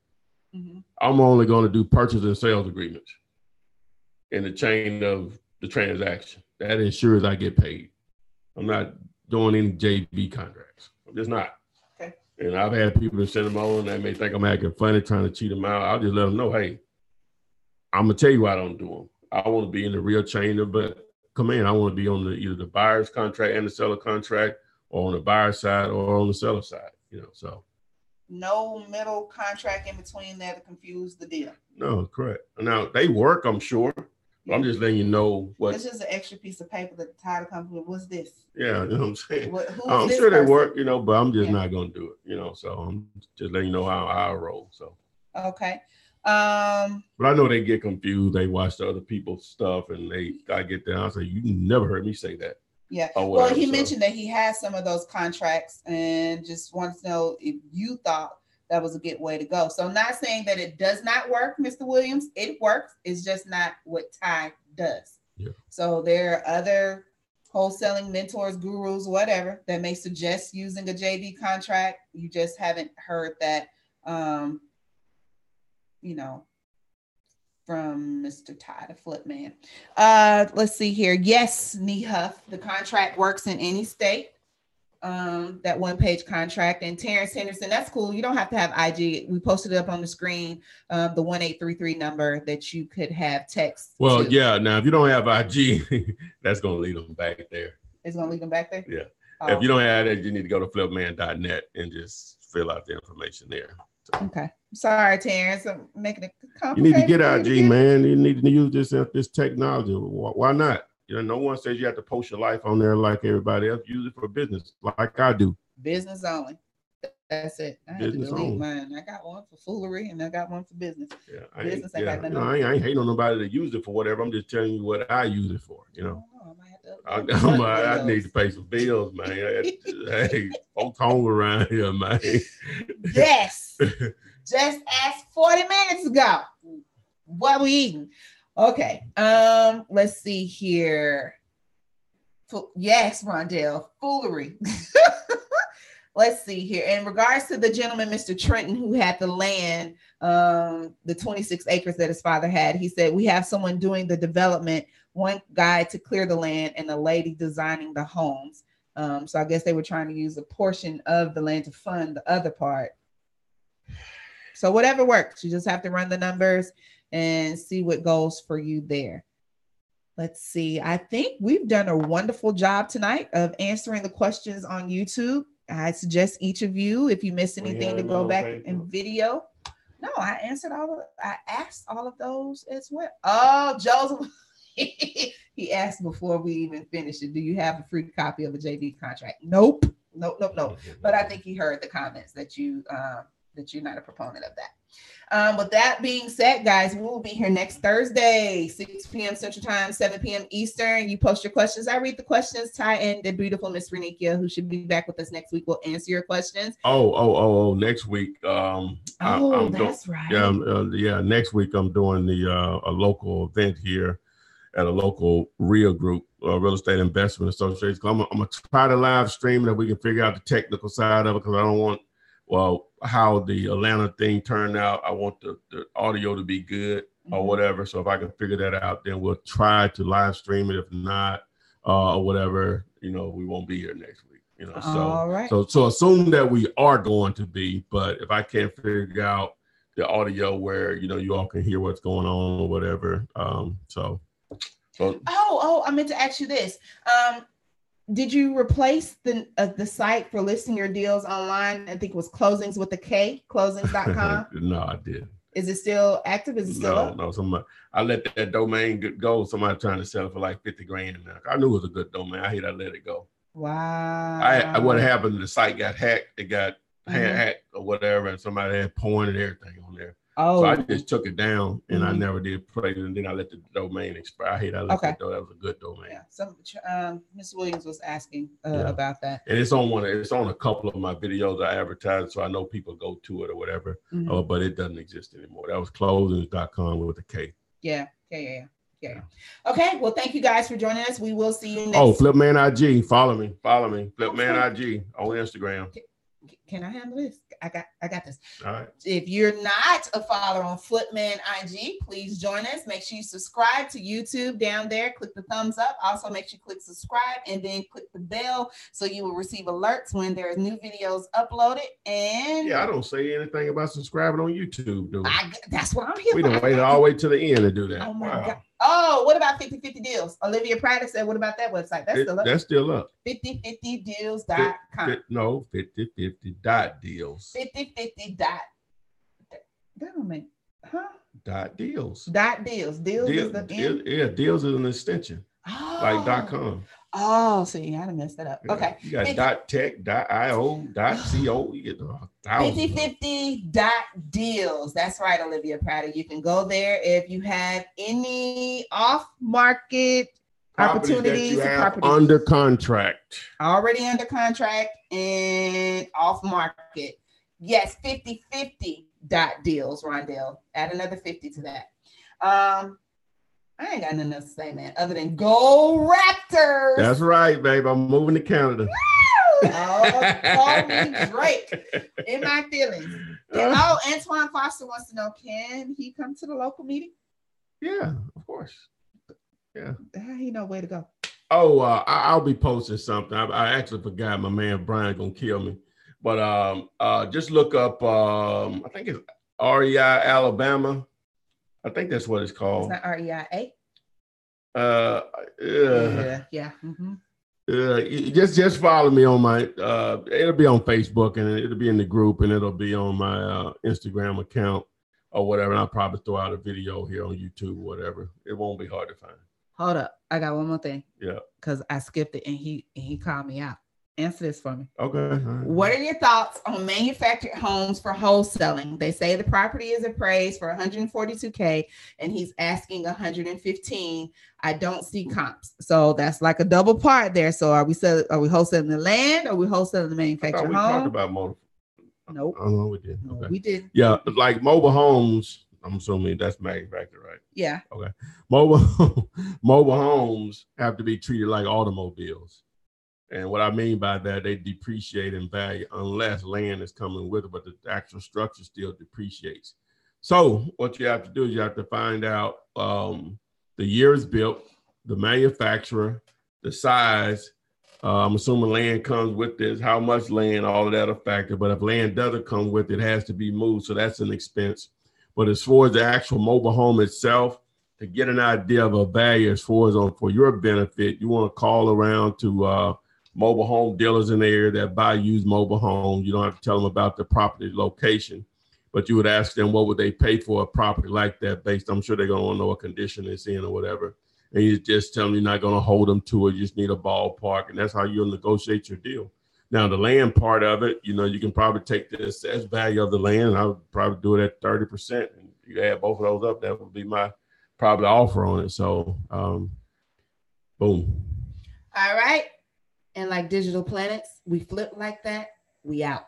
Speaker 1: Mm-hmm. I'm only going to do purchase and sales agreements in the chain of the transaction. That ensures I get paid. I'm not doing any JV contracts. I'm just not.
Speaker 2: Okay.
Speaker 1: And I've had people that send them over and they may think I'm acting funny, trying to cheat them out. I'll just let them know, hey, I'm going to tell you why I don't do them. I want to be in the real chain of command. I want to be on either the buyer's contract and the seller contract, or on the buyer side or on the seller side, so.
Speaker 2: No middle contract in between there to confuse the deal. No,
Speaker 1: correct. Now, they work, I'm sure. But I'm just letting you know what.
Speaker 2: It's just an extra piece of paper that the title company, what's this?
Speaker 1: Yeah, you know what I'm saying? I'm sure they work, but I'm just not going to do it, so I'm just letting you know how I roll, so.
Speaker 2: Okay.
Speaker 1: But I know they get confused. They watch the other people's stuff and I get there. I say, you never heard me say that.
Speaker 2: Yeah. Well, he mentioned that he has some of those contracts and just wants to know if you thought that was a good way to go. So I'm not saying that it does not work, Mr. Williams. It works. It's just not what Ty does.
Speaker 1: Yeah.
Speaker 2: So there are other wholesaling mentors, gurus, whatever, that may suggest using a JV contract. You just haven't heard that, from Mr. Ty, the flip man. Let's see here. Yes, Nehuff, the contract works in any state. That one-page contract. And Terrence Henderson, that's cool. You don't have to have IG. We posted it up on the screen, the 1833 number that you could have text.
Speaker 1: Well, yeah. Now, if you don't have IG, that's going to lead them back there.
Speaker 2: It's going to lead them back there?
Speaker 1: Yeah. Oh. If you don't have that, you need to go to flipman.net and just fill out the information there. So.
Speaker 2: Okay. Sorry, Terrence. I'm making it complicated.
Speaker 1: You need to get IG, man. You need to use this technology. Why not? No one says you have to post your life on there like everybody else. Use it for business, like I do.
Speaker 2: Business only. That's it. I had to delete mine. I got one for foolery and I got one for business.
Speaker 1: Yeah, I ain't hating on nobody that used it for whatever. I'm just telling you what I use it for. I need to pay some bills, man. Hey, folks hungry around here, man.
Speaker 2: Yes. Just asked 40 minutes ago. What we eating? Okay. Let's see here. Yes, Rondell, foolery. Let's see here. In regards to the gentleman, Mr. Trenton, who had the land, the 26 acres that his father had, he said, we have someone doing the development one guy to clear the land and a lady designing the homes. So I guess they were trying to use a portion of the land to fund the other part. So whatever works, you just have to run the numbers and see what goes for you there. Let's see. I think we've done a wonderful job tonight of answering the questions on YouTube. I suggest each of you, if you missed anything, to go back in video. No, I asked all of those as well. Oh, Joseph, he asked before we even finished it, do you have a free copy of a JV contract? Nope. But I think he heard the comments that you're not a proponent of that. With that being said, guys, we will be here next Thursday, 6 p.m. Central Time, 7 p.m. Eastern. You post your questions. I read the questions. Ty and the beautiful Miss Renikia, who should be back with us next week, will answer your questions.
Speaker 1: Next week.
Speaker 2: That's right.
Speaker 1: Yeah. Next week, I'm doing a local event here at a local REIA group, Real Estate Investment Association. I'm gonna try to live stream that we can figure out the technical side of it, because I don't want, how the Atlanta thing turned out. I want the audio to be good or whatever. So if I can figure that out, then we'll try to live stream it. If not, or whatever, we won't be here next week.
Speaker 2: All right.
Speaker 1: So assume that we are going to be, but if I can't figure out the audio where, you all can hear what's going on or whatever. I
Speaker 2: meant to ask you this. Did you replace the site for listing your deals online? I think it was closings with a K, closings.com.
Speaker 1: No, I didn't.
Speaker 2: Is it still active? Is it still up?
Speaker 1: No. I let that domain go. Somebody trying to sell it for like 50 grand. I knew it was a good domain. I hate I let it go.
Speaker 2: Wow.
Speaker 1: What happened? The site got hacked. It got hacked or whatever, and somebody had porn and everything on there. So I just took it down, and I never did play it, and then I let the domain expire. I hate I let that go. That was a good domain.
Speaker 2: Yeah. Ms. Williams was asking about that.
Speaker 1: And it's on a couple of my videos I advertise, so I know people go to it or whatever. But it doesn't exist anymore. That was closings.com with a K.
Speaker 2: Yeah. Okay. Well, thank you guys for joining us. We will see you next.
Speaker 1: Flipman IG. Follow me. Flipman IG on Instagram.
Speaker 2: Can I handle this? I got this.
Speaker 1: All right.
Speaker 2: If you're not a follower on Flipman IG, please join us. Make sure you subscribe to YouTube down there. Click the thumbs up. Also, make sure you click subscribe and then click the bell so you will receive alerts when there are new videos uploaded. And
Speaker 1: I don't say anything about subscribing on YouTube, do we?
Speaker 2: That's what I'm here for.
Speaker 1: We done waited all the way to the end to do that.
Speaker 2: Oh my God. Oh, what about 50/50 Deals? Olivia Pratt said, what about that website? That's still up. 5050deals.com.
Speaker 1: No, 5050.deals.
Speaker 2: 5050. That don't make,
Speaker 1: .deals.
Speaker 2: .deals. Deals is the end?
Speaker 1: Yeah, deals is an extension. Like .com.
Speaker 2: Oh, see, I done messed that up. Okay.
Speaker 1: You got .tech, .io, .co. You get
Speaker 2: 5050.deals. That's right, Olivia Prater. You can go there if you have any off-market opportunities.
Speaker 1: That you have under contract.
Speaker 2: Already under contract and off-market. Yes, 5050.deals, Rondell. Add another 50 to that. I ain't got nothing else to say, man, other than go Raptors.
Speaker 1: That's right, babe. I'm moving to Canada.
Speaker 2: Call me Drake. In my feelings. Antoine Foster wants to know, can he come to the local meeting?
Speaker 1: Yeah, of course. Yeah.
Speaker 2: How he know where to go?
Speaker 1: I'll be posting something. I actually forgot. My man Brian gonna kill me. But just look up, I think it's REI Alabama. I think that's what it's called.
Speaker 2: It's not REIA.
Speaker 1: Yeah. Just follow me on my. It'll be on Facebook and it'll be in the group and it'll be on my Instagram account or whatever. And I'll probably throw out a video here on YouTube or whatever. It won't be hard to find.
Speaker 2: Hold up, I got one more thing.
Speaker 1: Yeah.
Speaker 2: Because I skipped it and he called me out. Answer this for me.
Speaker 1: Okay. Right.
Speaker 2: What are your thoughts on manufactured homes for wholesaling? They say the property is appraised for $142K and he's asking $115. I don't see comps. So that's like a double part there. So are we wholesaling the land or are we wholesaling the manufactured home?
Speaker 1: We talked about mobile.
Speaker 2: Nope.
Speaker 1: Oh, no, we didn't.
Speaker 2: No,
Speaker 1: okay.
Speaker 2: we didn't.
Speaker 1: Yeah, like mobile homes. I'm assuming that's manufactured, right?
Speaker 2: Yeah.
Speaker 1: Okay. Mobile homes have to be treated like automobiles. And what I mean by that, they depreciate in value unless land is coming with it, but the actual structure still depreciates. So what you have to do is you have to find out the year it's built, the manufacturer, the size. I'm assuming land comes with this, how much land, all of that a factor. But if land doesn't come with it, it has to be moved. So that's an expense. But as far as the actual mobile home itself, to get an idea of a value as far as for your benefit, you want to call around to mobile home dealers in the area that buy used mobile homes. You don't have to tell them about the property location, but you would ask them what would they pay for a property like that based. I'm sure they're going to want to know what condition it's in or whatever. And you just tell them you're not going to hold them to it. You just need a ballpark. And that's how you'll negotiate your deal. Now, the land part of it, you can probably take the assessed value of the land. And I would probably do it at 30%. And you add both of those up, that would be my probably offer on it. So, boom.
Speaker 2: All right. And like Digital Planets, we flip like that. We out.